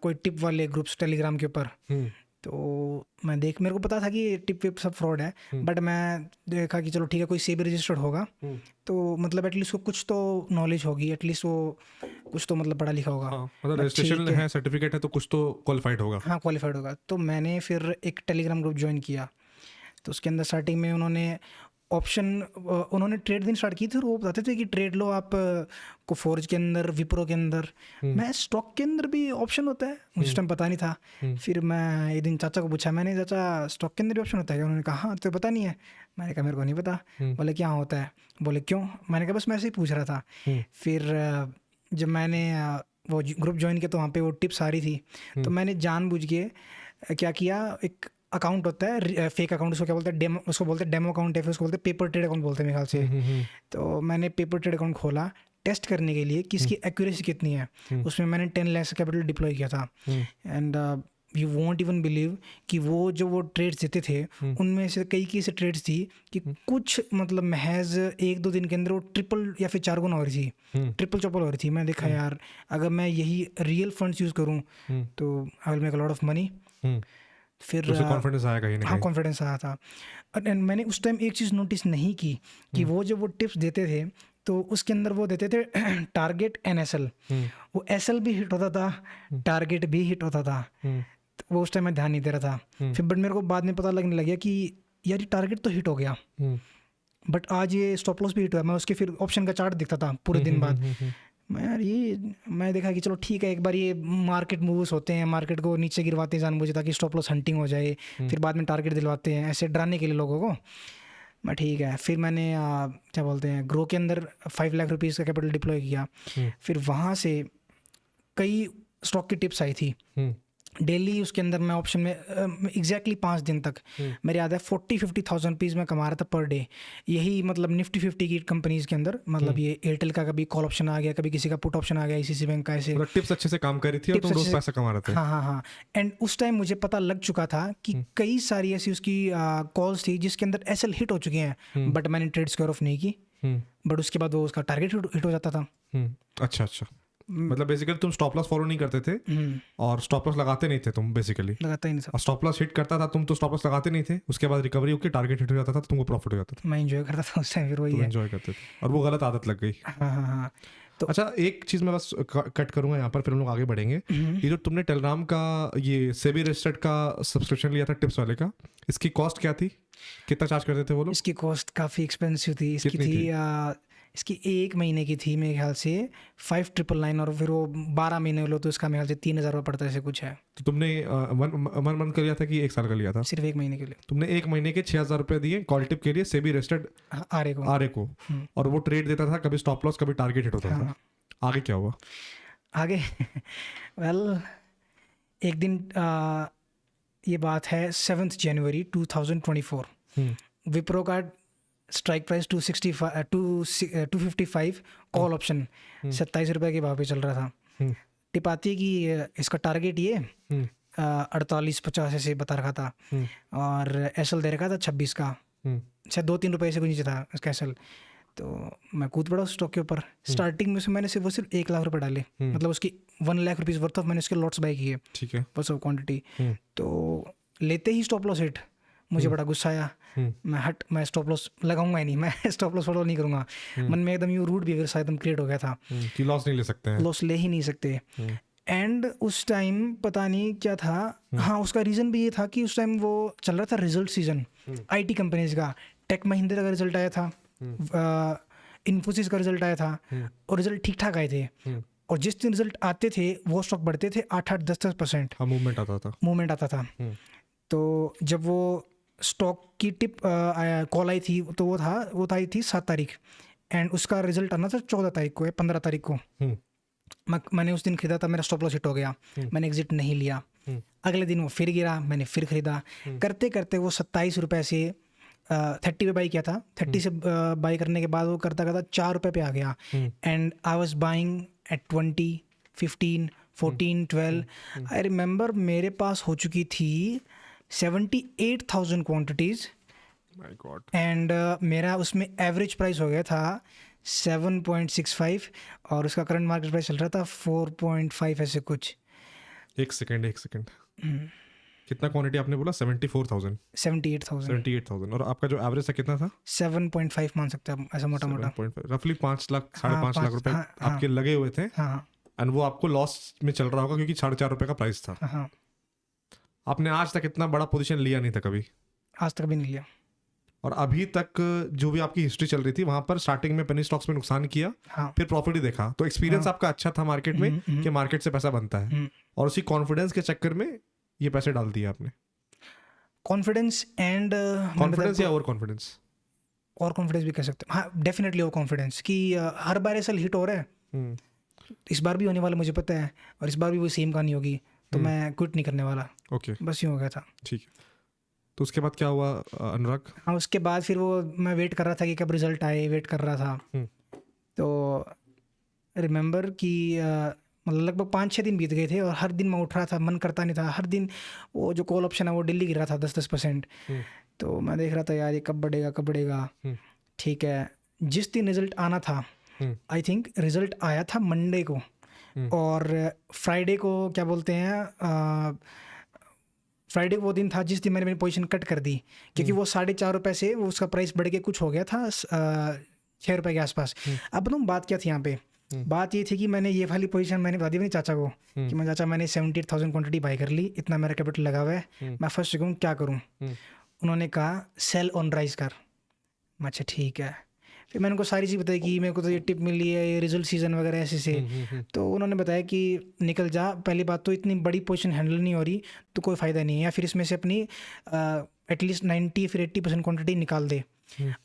कोई टिप वाले ग्रुप्स टेलीग्राम के ऊपर। तो मैं मेरे को पता था कि टिप विप सब फ्रॉड है, बट मैं देखा कि चलो ठीक है कोई सेबी रजिस्टर्ड होगा तो मतलब एटलीस्ट वो कुछ तो नॉलेज होगी, एटलीस्ट वो कुछ तो मतलब पढ़ा लिखा होगा। मतलब रजिस्ट्रेशन है, सर्टिफिकेट है, तो कुछ तो क्वालिफाइड होगा। हाँ, क्वालिफाइड होगा। तो मैंने फिर एक टेलीग्राम ग्रुप ज्वाइन किया। तो उसके अंदर स्टार्टिंग में उन्होंने ट्रेड दिन स्टार्ट की थी और वो बताते थे कि ट्रेड लो आप को फोर्ज के अंदर, विप्रो के अंदर। मैं स्टॉक के अंदर भी ऑप्शन होता है, मुझे उस टाइम पता नहीं था। फिर मैं एक दिन चाचा को पूछा, मैंने चाचा स्टॉक के अंदर भी ऑप्शन होता है क्या? उन्होंने कहा हाँ, तो पता नहीं है। मैंने कहा मेरे को नहीं पता। बोले क्या होता है? बोले क्यों? मैंने कहा बस मैं ऐसे ही पूछ रहा था। फिर जब मैंने वो ग्रुप ज्वाइन किया तो वहाँ पे वो टिप्स आ रही थी, तो मैंने जानबूझ के क्या किया, एक अकाउंट होता है फेक अकाउंट, उसको क्या बोलते हैं डेमो, उसको बोलते हैं डेमो अकाउंट, या फिर उसको बोलते हैं पेपर ट्रेड अकाउंट बोलते हैं मेरे ख्याल से। तो मैंने पेपर ट्रेड अकाउंट खोला, टेस्ट करने के लिए कि इसकी एक्यूरेसी कितनी है। उसमें मैंने 10 लाख कैपिटल डिप्लॉय किया था। And you want even believe कि वो ट्रेड्स देते थे, उनमें से कई ऐसे ट्रेड्स थी कि कुछ मतलब महज 1-2 दिन के अंदर वो ट्रिपल या फिर 4 गुना हो रही थी, ट्रिपल चौपल हो रही थी। मैं देखा यार अगर मैं यही रियल फंड्स यूज़ करूँ तो I will make a lot of money. फिर कॉन्फिडेंस आया कहीं ना हाँ कहीं। कॉन्फिडेंस आया था। एंड मैंने उस टाइम एक चीज़ नोटिस नहीं की कि वो जब वो टिप्स देते थे तो उसके अंदर वो देते थे टारगेट एंड एसएल। वो एसएल भी हिट होता था, टारगेट भी हिट होता था। तो वो उस टाइम मैं ध्यान नहीं दे रहा था। फिर बट मेरे को बाद में पता लगने लगा कि यार ये टारगेट तो हिट हो गया, बट आज ये स्टॉप लॉस भी हिट हुआ। मैं उसके फिर ऑप्शन का चार्ट दिखता था पूरे दिन बाद। मैं यार ये मैं देखा कि चलो ठीक है, एक बार ये मार्केट मूव्स होते हैं, मार्केट को नीचे गिरवाते हैं जानबूझे ताकि स्टॉप लॉस हंटिंग हो जाए, फिर बाद में टारगेट दिलवाते हैं ऐसे डराने के लिए लोगों को। मैं ठीक है, फिर मैंने क्या बोलते हैं ग्रो के अंदर 5 लाख रुपीज़ का कैपिटल डिप्लॉय किया। फिर वहाँ से कई स्टॉक की टिप्स आई थी डेली। उसके अंदर मैं ऑप्शन में एग्जैक्टली 5 दिन तक मेरे याद है 40-50,000 रुपीज़ मैं कमा रहा था पर डे। यही मतलब निफ्टी 50 की कंपनीज के अंदर, मतलब ये एयरटेल का कभी कॉल ऑप्शन आ गया, कभी किसी का पुट ऑप्शन आ गया, ICICI बैंक का, ऐसे टिप्स अच्छे से काम कर रही थी और तुम रोज पैसा कमा रहे थे। हाँ। एंड उस टाइम मुझे पता लग चुका था कि कई सारी ऐसी उसकी कॉल्स थी जिसके अंदर एसएल हिट हो चुके हैं, बट मैंने ट्रेड स्क्वायर ऑफ नहीं की। बट उसके बाद वो उसका टारगेट हिट हो जाता था। अच्छा, मतलब बेसिकली तुम स्टॉप लॉस फॉलो नहीं करते थे और स्टॉप लॉस लगाते नहीं थे तुम बेसिकली। लगाता ही नहीं था। और स्टॉप लॉस हिट करता था तुम तो स्टॉप लॉस लगाते नहीं थे, उसके बाद रिकवरी होकर टारगेट हिट हो जाता था तो तुमको प्रॉफिट हो जाता था। मैं एंजॉय करता था उस टाइम, फिर वही है। एंजॉय करते थे और वो गलत आदत लग गई। हाँ। तो अच्छा, एक चीज मैं बस कट करूंगा यहाँ पर, फिर हम लोग आगे बढ़ेंगे। ये जो तुमने टेलीग्राम का ये सेबी रजिस्टर्ड का सब्सक्रिप्शन लिया था टिप्स वाले का, इसकी कॉस्ट क्या थी? कितना चार्ज करते थे वो लोग? इसकी कॉस्ट काफ़ी एक्सपेंसिव थी। इसकी कितनी थी इसकी 1 महीने की थी मेरे ख्याल से 5,999, और फिर वो 12 महीने लो तो इसका मेरे ख्याल से 3,000 रुपये पड़ता है, ऐसे कुछ है। तो तुमने वन मंथ का लिया था कि 1 साल का लिया था? सिर्फ 1 महीने के लिए। तुमने 1 महीने के 6,000 रुपये दिए कॉल टिप के लिए सेबी रजिस्टर्ड आरए को, और वो ट्रेड देता था, कभी स्टॉप लॉस कभी टारगेट हिट होता था। आगे क्या हुआ? आगे वेल एक दिन ये बात है 7 जनवरी 2024, विप्रो का स्ट्राइक प्राइस 255 कॉल ऑप्शन 27 रुपये के भाव पे चल रहा था। टिप आती है कि इसका टारगेट ये 48-50 ऐसे बता रखा था, और एसएल दे रखा था 26 का, शायद 2-3 रुपये से कुछ नीचे था इसका एसएल। तो मैं कूद पड़ा उस स्टॉक के ऊपर। स्टार्टिंग में से मैंने सिर्फ 1 लाख रुपए डाले, मतलब उसकी 1 लाख रुपीज़ वर्थ ऑफ मैंने उसके लॉट्स बाय किए, ठीक है, बस ऑफ क्वांटिटी। तो लेते ही स्टॉप लॉस हिट, मुझे बड़ा गुस्सा आया। मैं स्टॉप लॉस लगाऊंगा ही नहीं, मैं स्टॉप लॉस फॉलो नहीं करूंगा। मन में एकदम यूँ रूट बिहेवियर सा एकदम क्रिएट हो गया था कि लॉस नहीं ले सकते हैं, लॉस ले ही नहीं सकते। एंड उस टाइम पता नहीं क्या था, हाँ उसका रीज़न भी ये था कि उस टाइम वो चल रहा था रिजल्ट सीजन IT कंपनीज का। टेक महिंद्रा का रिजल्ट आया था, इन्फोसिस का रिजल्ट आया था, और रिजल्ट ठीक ठाक आए थे। और जिस दिन रिजल्ट आते थे वो स्टॉक बढ़ते थे 8-8, 10-10%। मूवमेंट आता था। तो जब वो स्टॉक की टिप कॉल आई थी तो वो आई थी 7 तारीख, एंड उसका रिजल्ट आना था 14 तारीख को या 15 तारीख को। मैंने उस दिन खरीदा था, मेरा स्टॉप लॉस हिट हो गया, मैंने एग्जिट नहीं लिया। अगले दिन वो फिर गिरा, मैंने फिर खरीदा। करते करते वो 27 रुपये से 30 पे बाई किया था, 30 से बाई करने के बाद वो करता 4 रुपये पे आ गया। And I was buying eight 20, 15, 14, 12। I remember मेरे पास हो चुकी थी 78,000 क्वांटिटीज़, एंड मेरा उसमें एवरेज प्राइस हो गया था 7.65, और उसका करंट मार्केट प्राइस चल रहा था 4.5 ऐसे कुछ। एक सेकंड कितना क्वांटिटी आपने बोला? 78,000 और आपका जो एवरेज था कितना था? 7.5 मान सकते हैं ऐसा मोटा मोटा, रफली 5 लाख 5.5 लाख रुपए आपके लगे हुए थे। एंड वो आपको लॉस में चल रहा होगा क्योंकि 4.5 रुपए का प्राइस था। आपने आज तक इतना बड़ा पोजीशन लिया नहीं था कभी? आज तक भी नहीं लिया। और अभी तक जो भी आपकी हिस्ट्री चल रही थी वहां पर स्टार्टिंग में पेनी स्टॉक्स में नुकसान किया, फिर प्रॉफिट ही देखा, तो एक्सपीरियंस आपका अच्छा था मार्केट में कि मार्केट से पैसा बनता है, और उसी कॉन्फिडेंस के चक्कर में ये पैसे डाल दिए आपने। कॉन्फिडेंस एंड कॉन्फिडेंस या ओवर कॉन्फिडेंस? और कॉन्फिडेंस भी कह सकते हैं, हाँ डेफिनेटली ओवर कॉन्फिडेंस कि हर बार ऐसा हिट हो रहा है, इस बार भी होने वाला मुझे पता है, और इस बार भी वो सेम कहानी होगी, तो मैं क्विट नहीं करने वाला। ओके, बस यूँ हो गया था। ठीक है, तो उसके बाद क्या हुआ अनुराग? हाँ उसके बाद फिर वो मैं वेट कर रहा था कि कब रिजल्ट आए, वेट कर रहा था। तो रिमेंबर कि मतलब लगभग 5-6 दिन बीत गए थे और हर दिन मैं उठ रहा था, मन करता नहीं था, हर दिन वो जो कॉल ऑप्शन है वो डेली गिर रहा था 10-10%। हम्म, तो मैं देख रहा था यार ये कब बढ़ेगा कब बढ़ेगा। हम्म, ठीक है, जिस दिन रिजल्ट आना था, हम्म, आई थिंक रिजल्ट आया था मंडे को, हम्म, और फ्राइडे को क्या बोलते हैं, फ्राइडे वो दिन था जिस दिन मैंने मेरी पोजीशन कट कर दी, क्योंकि वो 4.5 रुपये से वो उसका प्राइस बढ़ के कुछ हो गया था 6 रुपये के आसपास। अब बताऊँ बात क्या थी यहाँ पे, बात ये थी कि मैंने ये वाली पोजीशन मैंने बता दी अपने चाचा को कि मैं चाचा मैंने 78,000 क्वांटिटी बाई कर ली, इतना मेरा कैपिटल लगा हुआ है, मैं फंस चुका हूँ, क्या करूँ। उन्होंने कहा सेल ऑन राइज कर। मैं अच्छा ठीक है। फिर मैंने उनको सारी चीज़ बताई कि मेरे को तो ये टिप मिली है, ये रिजल्ट सीजन वगैरह ऐसे से। तो उन्होंने बताया कि निकल जा, पहली बात तो इतनी बड़ी पोजीशन हैंडल नहीं हो रही तो कोई फ़ायदा नहीं है, या फिर इसमें से अपनी एटलीस्ट 90 फिर 80% क्वांटिटी निकाल दे।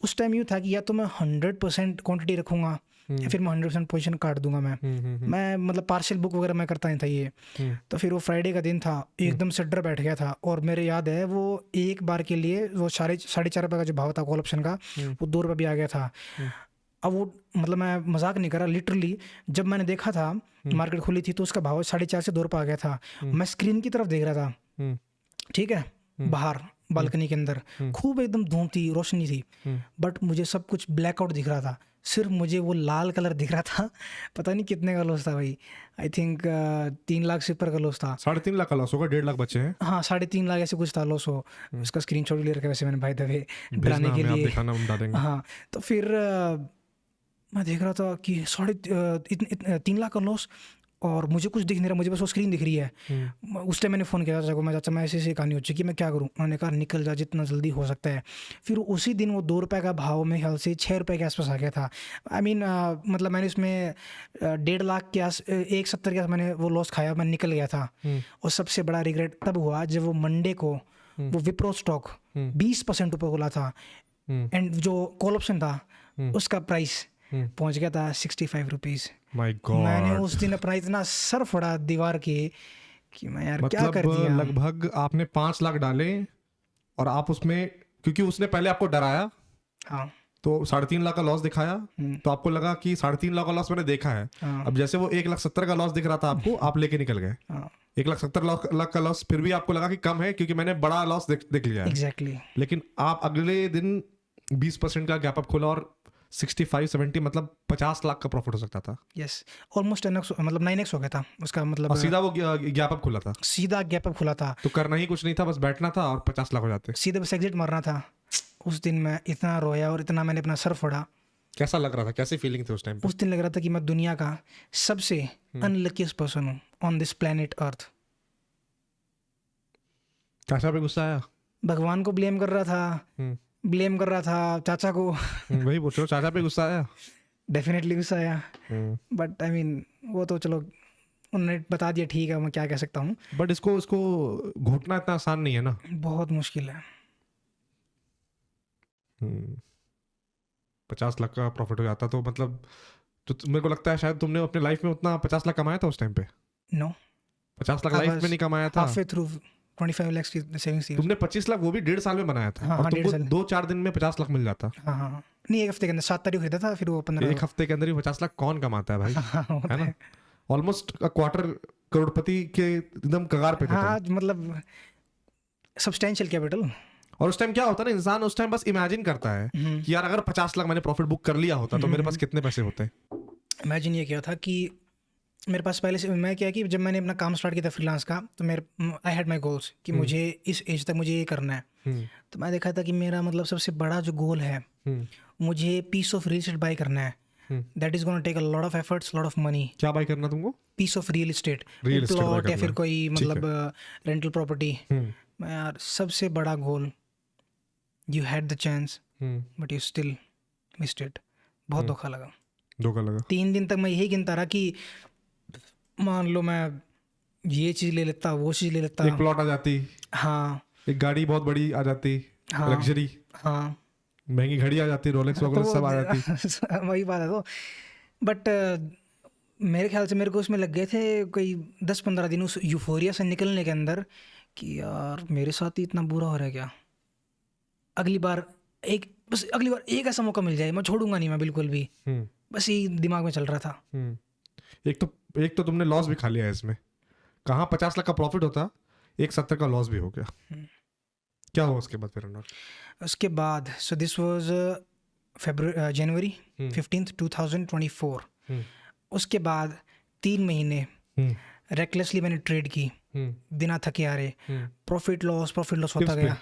उस टाइम यूँ था कि या तो मैं 100% क्वांटिटी रखूँगा या फिर मैं 100% पोजीशन काट दूंगा। मैं मतलब पार्शियल बुक वगैरह मैं करता नहीं था ये। तो फिर वो फ्राइडे का दिन था, एकदम से डर बैठ गया था, और मेरे याद है वो एक बार के लिए वो 4.5 रुपये का जो भाव था कॉल ऑप्शन का, वो 2 रुपये भी आ गया था। अब वो मतलब मैं मजाक नहीं कर रहा, लिटरली जब मैंने देखा था मार्केट खुली थी तो उसका भाव 4.5 से 2 रुपये आ गया था। मैं स्क्रीन की तरफ देख रहा था, ठीक है, बाहर बालकनी के अंदर खूब एकदम धूप थी, रोशनी थी, बट मुझे सब कुछ ब्लैकआउट दिख रहा था, सिर्फ मुझे वो लाल कलर दिख रहा था। पता नहीं कितने का लॉस था भाई, आई थिंक 3 लाख से ऊपर का लॉस था। 3.5 लाख का लॉस होगा, 1.5 लाख बचे हैं। हाँ 3.5 लाख ऐसे कुछ था लॉस हो। उसका स्क्रीनशॉट ले रखा है वैसे मैंने भाई दबे डराने भेजना के हमें, आप लिए। दिखाना, हम डालेंगे। हाँ तो फिर मैं देख रहा था कि 3 लाख का लॉस, और मुझे कुछ दिख नहीं रहा, मुझे बस वो स्क्रीन दिख रही है। उस टाइम मैंने फ़ोन किया चाचा को, मैं चाचा मैं ऐसे कहानी हो चुकी है, मैं क्या करूँ। उन्होंने कहा निकल जा जितना जल्दी हो सकता है। फिर उसी दिन वो 2 रुपये का भाव मेरे ख्याल से 6 रुपये के आसपास आ गया था। आई मीन मतलब मैंने इसमें 1.5 लाख के 1.70 के आस मैंने वो लॉस खाया, मैं निकल गया था। और सबसे बड़ा रिग्रेट तब हुआ जब वो मंडे को वो विप्रो स्टॉक 20% ऊपर खुला था, एंड जो कॉल ऑप्शन था उसका प्राइस पहुंच गया था 65 रुपीज़। माय गॉड, मैंने उस दिन अपना इतना सर फोड़ा दीवार के कि मैं यार क्या कर मतलब दिया। लगभग आपने 5 लाख डाले, और आप उसमें, क्योंकि उसने पहले आपको डराया हाँ तो 3.5 लाख का लॉस दिखाया, तो आपको लगा कि 3.5 लाख का लॉस मैंने देखा है। हाँ अब जैसे वो 1,70,000 का लॉस दिख रहा था आपको, आप लेके निकल गए। हाँ 1,70,000 का लॉस फिर भी आपको लगा कि कम है, क्योंकि मैंने बड़ा लॉस देख लिया है। एग्जैक्टली। लेकिन आप अगले दिन 20% का गैप अप खोला, और 65-70 मतलब 50 लाख का प्रॉफिट हो सकता था। यस, ऑलमोस्ट 10x मतलब 9x हो गया था उसका, मतलब और सीधा वो गैप अप खुला था, सीधा गैप अप खुला था, तो करना ही कुछ नहीं था, बस बैठना था और 50 लाख हो जाते। सीधे बस एग्जिट मारना था। उस दिन मैं इतना रोया और इतना मैंने अपना सर फोड़ा। कैसा लग रहा था, कैसी फीलिंग थी उस टाइम पे? उस दिन लग रहा था कि मैं दुनिया का सबसे अनलकीस्ट पर्सन हूँ ऑन दिस प्लेनेट अर्थ। चाचा पे गुस्सा आया? भगवान को ब्लेम कर रहा था, ब्लेम कर रहा था चाचा को। वही पूछ रहा हूँ, चाचा पे गुस्सा आया? डेफिनेटली गुस्सा आया, बट आई मीन वो तो चलो उन्होंने बता दिया, ठीक है, मैं क्या कह सकता हूँ। बट इसको घोटना इतना आसान नहीं है ना। बहुत मुश्किल है। 50 लाख का प्रॉफिट हो जाता तो मतलब, तो मेरे को लगता है शायद तुमने अपने लाइफ में उतना 50 लाख कमाया था उस टाइम पे। नो 50 लाख लाइफ में नहीं कमाया था। हाफ वे थ्रू 25 लाख की सेविंग्स थी। तुमने 25 लाख वो भी 1.5 साल में बनाया था। हाँ, और हाँ, तुमको 1.5 साल। 2-4 दिन में 50 लाख मिल जाता। हाँ हाँ नहीं, एक हफ्ते के अंदर 7 तारीख खरीदा था, फिर वो 15। एक हफ्ते के अंदर ही 50 लाख कौन कमाता है भाई? है ना, ऑलमोस्ट क्वार्टर करोड़पति के एकदम कगार पे थे हाँ मतलब सब्सटेंशियल कैपिटल। और उस टाइम क्या होता है ना, इंसान उस टाइम बस इमेजिन करता है कि यार अगर 50 लाख मैंने प्रॉफिट बुक कर लिया होता तो मेरे पास कितने पैसे होते। इमेजिन ये क्या था कि मेरे पास पहले से, मैं क्या कि जब मैंने अपना काम स्टार्ट किया था फ्रीलांस का, तो मेरे आई हैड माई गोल्स कि मुझे इस एज तक मुझे ये करना है। तो मैं देखा था कि मेरा मतलब सबसे बड़ा जो गोल है, मुझे piece of real estate buy करना है। That is gonna take a lot of efforts, lot of money. क्या बाई करना तुमको? Piece of real estate, estate buy plot या करना फिर है। कोई मतलब रेंटल प्रॉपर्टी। हम्म, मैं यार सबसे बड़ा goal, you had the chance but you still missed it. बहुत धोखा लगा। धोखा लगा। 3 दिन तक मैं यही गिनता रहा कि मान लो मैं ये चीज़ ले लेता, वो चीज़ ले लेता। एक प्लॉट आ जाती, हाँ एक गाड़ी बहुत बड़ी आ जाती, हाँ लग्जरी, हाँ महंगी घड़ी आ जाती, रोलेक्स तो वगैरह वो सब आ जाती। वही बात है। तो बट मेरे ख्याल से मेरे को उसमें लग गए थे कोई 10-15 दिन उस यूफोरिया से निकलने के अंदर कि यार मेरे साथ ही इतना बुरा हो रहा है क्या। अगली बार अगली बार एक ऐसा मौका मिल जाए, मैं छोड़ूंगा नहीं मैं बिल्कुल भी। बस यही दिमाग में चल रहा था। एक तो तुमने लॉस भी खा लिया है इसमें। कहाँ 50 लाख का प्रॉफिट होता, 170 का लॉस भी हो गया। क्या हुआ उसके बाद फिर अनुराग? उसके बाद so this was January 15th 2024। उसके बाद 3 महीने रेकलेसली मैंने ट्रेड की बिना थके हारे, प्रॉफिट लॉस होता गया।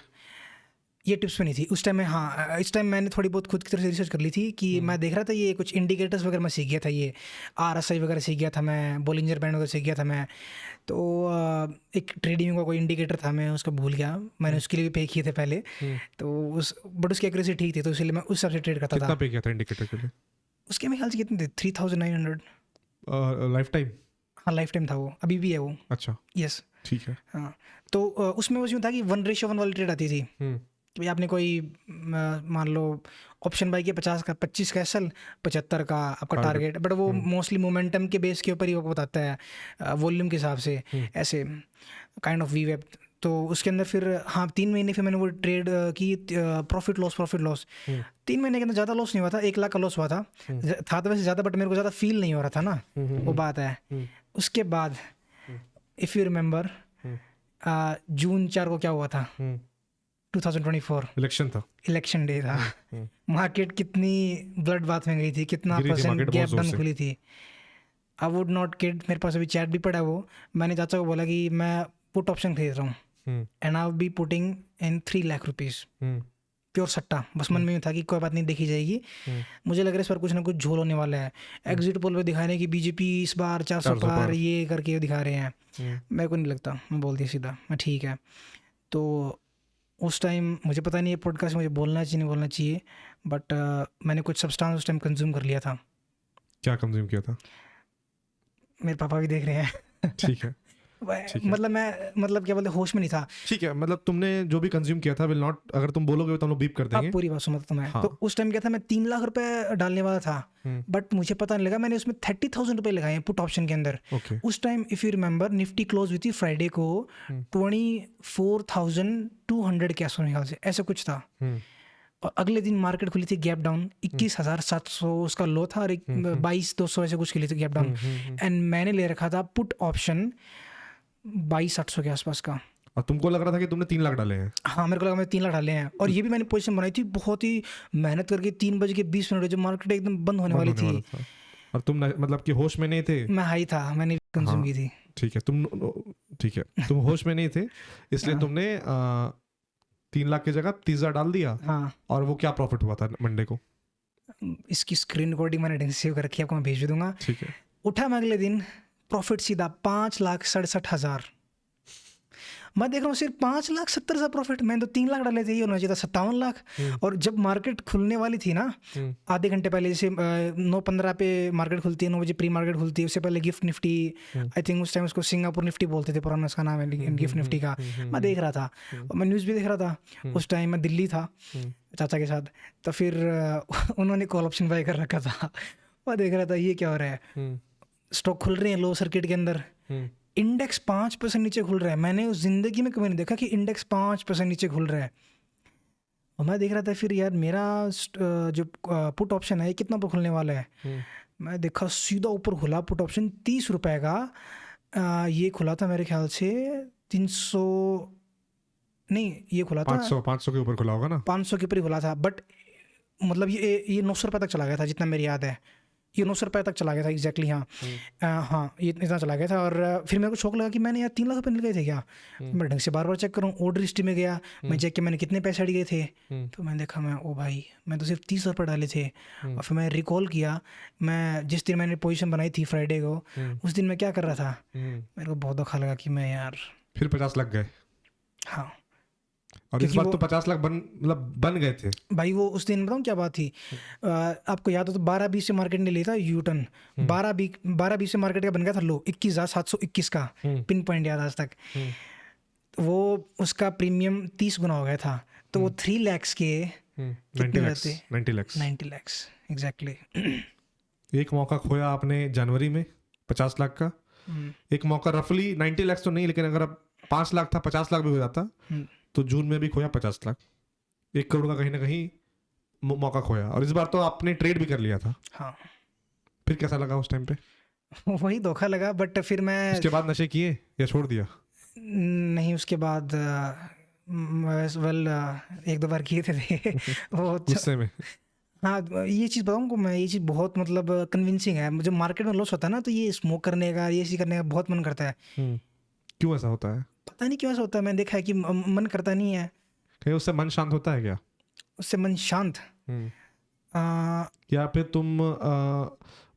ये टिप्स पे नहीं थी उस टाइम में। हाँ, इस टाइम मैंने थोड़ी बहुत खुद की तरफ से रिसर्च कर ली थी कि मैं देख रहा था ये कुछ इंडिकेटर्स वगैरह मैं सीख गया था, ये RSI वगैरह सीख गया था मैं, बोलिंजर बैंड वगैरह सीख गया था मैं। तो एक ट्रेडिंग का कोई इंडिकेटर था, मैं उसको भूल गया, मैंने उसके लिए भी पे किए थे पहले। तो बट उसकी एक्यूरेसी ठीक थी, तो इसलिए मैं उस हिसाब से ट्रेड करता कितना था। पे किया था इंडिकेटर के लिए? उसके मेरे ख्याल से कितने थे, 3900। Life time? हाँ, लाइफ टाइम था वो, अभी भी है वो। अच्छा, यस। ठीक है। हाँ, तो उसमें वो यूँ था कि 1:1 वाली ट्रेड आती थी कि भाई आपने कोई मान लो ऑप्शन बाई किया 50 का, 25 का एसएल, 75 का आपका टारगेट। बट वो मोस्टली मोमेंटम के बेस के ऊपर ही वो बताता है, वॉल्यूम के हिसाब से, ऐसे काइंड ऑफ वी वेब। तो उसके अंदर फिर हाँ 3 महीने फिर मैंने वो ट्रेड की, प्रॉफिट लॉस 3 महीने के अंदर ज़्यादा लॉस नहीं हुआ था, 1 लाख का लॉस हुआ था। था तो वैसे ज़्यादा, बट मेरे को ज़्यादा फील नहीं हो रहा था ना, वो बात है। उसके बाद इफ़ यू रिमेंबर जून 4 को क्या हुआ था, 2024 इलेक्शन डे था। मार्केट कितनी ब्लड बाथ में गई थी, कितना परसेंट गैप डाउन खुली थी। आई वुड नॉट किड, मेरे पास अभी चैट भी पड़ा है वो। मैंने चाचा को बोला कि मैं पुट ऑप्शन खरीद रहा हूँ and I will be putting in 3 lakh rupees, pure सट्टा। बस मन में था कि कोई बात नहीं, देखी जाएगी। मुझे लग रहा है इस बार कुछ ना कुछ झोल होने वाला है। एग्जिट पोल पे दिखा रहे हैं कि बीजेपी इस बार 400 पार ये करके दिखा रहे हैं। मेरे को नहीं लगता, मैं बोल दिया सीधा, मैं ठीक है। तो उस टाइम मुझे पता नहीं है पॉडकास्ट मुझे बोलना चाहिए नहीं बोलना चाहिए, बट मैंने कुछ सब्सटेंस उस टाइम कंज्यूम कर लिया था। क्या कंज्यूम किया था? मेरे पापा भी देख रहे हैं। ठीक है। मतलब क्या बोलते, होश में नहीं था। ठीक है, मतलब तुमने जो भी कंज्यूम किया था, विल नॉट, अगर तुम बोलोगे तो हम लोग बीप कर देंगे। आप पूरी बात सुनता मैं। तो उस टाइम क्या था, मैं 3 लाख रुपए डालने वाला था, बट मुझे पता नहीं लगा मैंने उसमें 30,000 रुपए लगाए पुट ऑप्शन के अंदर। उस time if you remember Nifty close हुई थी फ्राइडे को 24,200 के आसपास, ख्याल से ऐसा कुछ था। और अगले दिन मार्केट खुली थी गैप डाउन, 21,700 उसका लो था, और 22,200 ऐसे कुछ खुली थी गैप डाउन। एंड मैंने ले रखा था पुट ऑप्शन 22,800 के आसपास का। और तुमको लग रहा था कि तुमने 3 लाख डाले हैं? हाँ, मेरे को लगा मैंने 3 लाख डाले हैं। और ये भी मैंने पोजीशन बनाई थी बहुत ही मेहनत करके, 3:20 जब मार्केट एकदम बंद होने वाली थी। और तुम मतलब कि होश में नहीं थे? मैं हाई था, मैंने कंज्यूम की थी। ठीक है, तुम होश में नहीं थे, इसलिए तुमने 3 लाख की जगह 30,000 डाल दिया। हाँ। और वो क्या प्रॉफिट हुआ था मंडे को? इसकी स्क्रीन रिकॉर्डिंग मैंने ढंग से सेव कर रखी है, आपको मैं भेज दूंगा। ठीक है। उठा मैं अगले दिन, प्रॉफिट सीधा 5,67,000। मैं देख रहा हूँ सिर्फ 5,70,000 प्रॉफिट। मैंने तो 3 लाख डाले थे, ये होना चाहिए था 57 लाख। और जब मार्केट खुलने वाली थी ना, आधे घंटे पहले, जैसे 9:15 पे मार्केट खुलती है, 9 बजे प्री मार्केट खुलती है, उससे पहले गिफ्ट निफ्टी, आई थिंक उस टाइम उसको सिंगापुर निफ्टी बोलते थे, पुराना उसका नाम है गिफ्ट निफ्टी का। मैं देख रहा था और मैं न्यूज़ भी देख रहा था। उस टाइम मैं दिल्ली था चाचा के साथ, तो फिर उन्होंने कॉल ऑप्शन बाय कर रखा था। मैं देख रहा था ये क्या हो रहा है, स्टॉक खुल रहे हैं लो सर्किट के अंदर, इंडेक्स 5% नीचे खुल रहा है। मैंने उस जिंदगी में कभी नहीं देखा कि इंडेक्स 5% नीचे खुल रहा है। और मैं देख रहा था फिर यार मेरा जो पुट ऑप्शन है कितना पर खुलने वाला है। मैं देखा सीधा ऊपर खुला पुट ऑप्शन 30 रुपए का। ये खुला था मेरे ख्याल से 300 नहीं, ये खुला था 500 के ऊपर खुला होगा ना, 500 के ऊपर ही खुला था। बट मतलब ये 900 रुपये तक चला गया था, जितना मेरी याद है। ये 900 रुपये तक चला गया था एग्जैक्टली। हाँ हाँ, ये इतना चला गया था। और फिर मेरे को शौक लगा कि मैंने यार 3 लाख रुपये मिल गए थे क्या। मैं ढंग से बार बार चेक करूँ, ऑर्डर हिस्ट्री में गया, मैं चेक किया मैंने कितने पैसे अड़ गए थे। तो मैंने देखा, मैं ओ भाई मैं तो सिर्फ 30 रुपये डाले थे। और फिर मैं रिकॉल किया, मैं जिस दिन मैंने पोजीशन बनाई थी फ्राइडे को, उस दिन मैं क्या कर रहा था, मेरे को बहुत दुखा लगा कि मैं यार फिर 50 लाख गए। हाँ, और इस बार तो 50 लाख बन गए थे भाई। वो उस दिन बताऊँ क्या बात थी, आपको याद हो तो 12-20 से मार्केट ने लिया था यू टर्न। 12-20 से मार्केट का बन गया था लो 21,721 का, पिन पॉइंट याद आज तक। वो उसका प्रीमियम 30 गुना हो गया था। तो वो 3 लाख के 90 लाख एग्जैक्टली। एक मौका खोया आपने जनवरी में 50 लाख का। एक मौका रफली 90 लाख तो नहीं, लेकिन अगर अब 5 लाख था 50 लाख भी हो जाता, तो जून में भी खोया 50 लाख। 1 करोड़ का कहीं ना कहीं मौका खोया। और इस बार तो आपने ट्रेड भी कर लिया था। हाँ। फिर कैसा लगा उस टाइम पे? वही धोखा लगा, बट फिर मैं उसके बाद नशे किए या छोड़ दिया? नहीं, उसके बाद वेल एक दो बार किए थे वो गुस्से में? हाँ, ये चीज़ बताऊँ को मैं, ये चीज़ बहुत मतलब कन्विंसिंग है। जब मार्केट में लॉस होता है ना, तो ये स्मोक करने का, ये चीज़ करने का बहुत मन करता है। क्यों ऐसा होता है? पता नहीं क्यों ऐसा होता है, मैंने देखा है कि मन करता नहीं है। कहीं उससे मन शांत होता है क्या? उससे मन शांत आ, या फिर तुम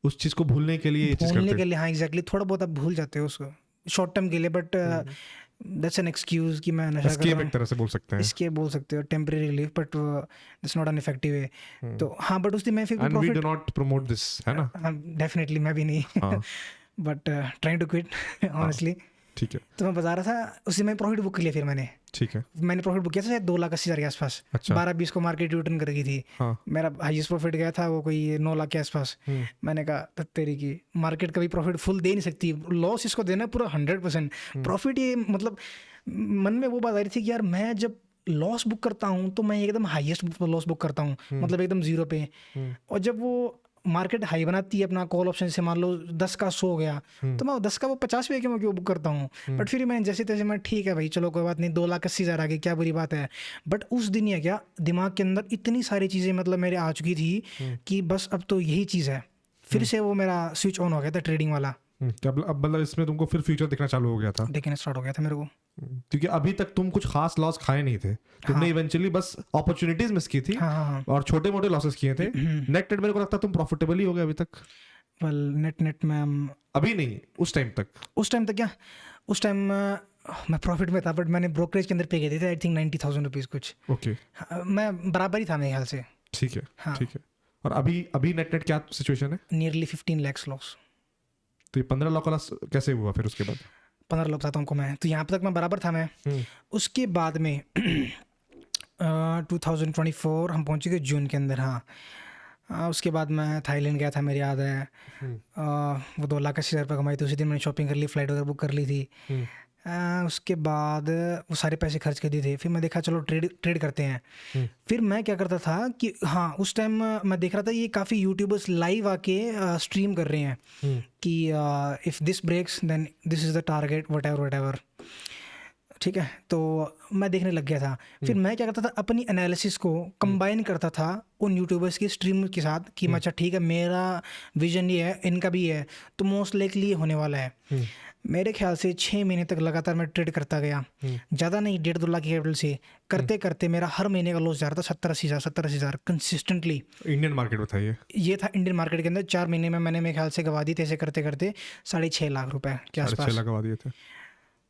उस चीज को भूलने के लिए ये चीज भूलने करते के लिए, हाँ एग्जैक्टली, थोड़ा बहुत आप भूल जाते हो उसको शॉर्ट टर्म के लिए, बट हो? दैट्स एन एक्सक्यूज कि मैं नशा कर एस्केप रहा एक हूँ। तरह से बोल सकते हैं। इसके बोल सकते हो temporary relief, but that's not an effective way. तो हाँ, बट उस दिन मैं फिर भी and we do profit, not promote this, है ना? डेफिनेटली मैं भी नहीं हाँ, बट ट्राइंग टू क्विट हाँ, ऑनेस्टली। ठीक है, तो मैं बता रहा था, उसी में प्रॉफिट बुक कर लिया। फिर ठीक है। मैंने प्रॉफिट बुक किया था शायद 2,80,000 के आसपास। अच्छा, 12-20 को मार्केट रिटर्न कर गई थी। हाँ, मेरा हाईएस्ट प्रॉफिट गया था वो कोई 9 लाख के आसपास। मैंने कहा तेरी की मार्केट कभी प्रॉफिट फुल दे नहीं सकती, लॉस इसको देना है पूरा 100%। प्रॉफिट ये मतलब मन में वो बात आ रही थी कि यार मैं जब लॉस बुक करता हूँ तो मैं एकदम हाईएस्ट लॉस बुक करता हूँ, मतलब एकदम जीरो पे। और जब वो मार्केट हाई बनाती है अपना कॉल ऑप्शन से, मान लो 10 का 100 हो गया, तो मैं 10 का वो 50 पे क्यों बुक करता हूँ। बट फिर मैं जैसे तैसे मैं ठीक है भाई चलो कोई बात नहीं, 2,80,000 आ गए, क्या बुरी बात है। बट उस दिन या क्या दिमाग के अंदर इतनी सारी चीज़ें मतलब मेरे आ चुकी थी कि बस अब तो यही चीज़ है। फिर से वो मेरा स्विच ऑन हो गया था ट्रेडिंग वाला, अब मतलब इसमें तुमको फिर फ्यूचर दिखना चालू हो गया था? देखना स्टार्ट हो गया था मेरे को। क्योंकि अभी तक तुम कुछ खास लॉस खाए नहीं थे, तुमने हाँ इवेंचुअली बस अपॉर्चुनिटीज मिस की थी हाँ हाँ और छोटे मोटे लॉसेस किए थे। नेट मेरे को लगता है तुम प्रॉफिटेबल ही हो गए अभी तक। वेल नेट में अभी नहीं, उस टाइम तक। उस टाइम तक क्या, उस टाइम मैं प्रॉफिट में था, बट मैंने ब्रोकरेज के अंदर पे किए थे आई थिंक 90,000 रुपीज़ कुछ। ओके, मैं बराबर ही था मेरे ख्याल से। ठीक है, हाँ, ठीक है। और अभी अभी नेट क्या सिचुएशन है? Nearly 15 lakh loss. तो ये 15 लाख वाला कैसे हुआ फिर उसके बाद? 15 लाख बताता हूँ मैं, तो यहाँ तक मैं बराबर था मैं। उसके बाद में 2024 हम पहुँचे थे जून के अंदर। हाँ, उसके बाद मैं थाईलैंड गया था, मेरी याद है। वो 2,80,000 रुपये कमाई थी उसी दिन। मैंने शॉपिंग कर ली, फ्लाइट वगैरह बुक कर ली थी। उसके बाद वो सारे पैसे खर्च कर दिए थे। फिर मैं देखा चलो ट्रेड करते हैं। फिर मैं क्या करता था कि हाँ उस टाइम मैं देख रहा था ये काफ़ी यूट्यूबर्स लाइव आके स्ट्रीम कर रहे हैं कि if this breaks then this is the target whatever. ठीक है, तो मैं देखने लग गया था। फिर मैं क्या करता था, अपनी एनालिसिस को कंबाइन करता था उन यूट्यूबर्स की स्ट्रीम के साथ कि अच्छा ठीक है मेरा विजन ये है, इनका भी है, तो मोस्ट लाइकली ये होने वाला है। मेरे ख्याल से 6 महीने तक लगातार मैं ट्रेड करता गया, ज़्यादा नहीं 1.5-2 लाख की कैपिटल से करते करते मेरा हर महीने का लॉस जा रहा था 70-80,000 कंसिस्टेंटली। इंडियन मार्केट बताइए। ये था इंडियन मार्केट के अंदर। 4 महीने में मैंने मेरे ख्याल से गवा दी थे ऐसे करते करते 6.5 लाख रुपए के आसपास। लगा दिए थे।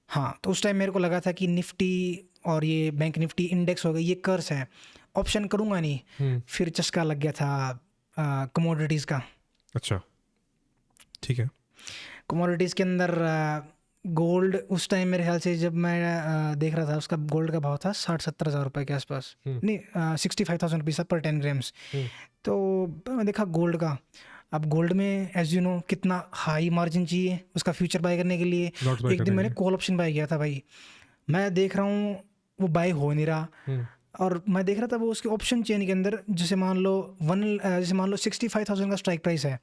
हाँ, तो उस टाइम मेरे को लगा था कि निफ्टी और ये बैंक निफ्टी इंडेक्स हो गई, ये कर्स है, ऑप्शन करूँगा नहीं। फिर चस्का लग गया था कमोडिटीज़ का। अच्छा, ठीक है। कमोडिटीज़ के अंदर गोल्ड उस टाइम मेरे ख्याल से जब मैं देख रहा था, उसका गोल्ड का भाव था 60-70 हज़ार रुपये के आसपास, नहीं 65,000 रुपीज़ पर 10 ग्राम्स। तो मैं देखा गोल्ड का, अब गोल्ड में एज यू नो कितना हाई मार्जिन चाहिए उसका फ्यूचर बाय करने के लिए। एक दिन मैंने कॉल ऑप्शन बाय किया था भाई, मैं देख रहा हूँ वो बाय हो नहीं रहा। और मैं देख रहा था वो उसके ऑप्शन चेन के अंदर, जैसे मान लो 65,000 का स्ट्राइक प्राइस है,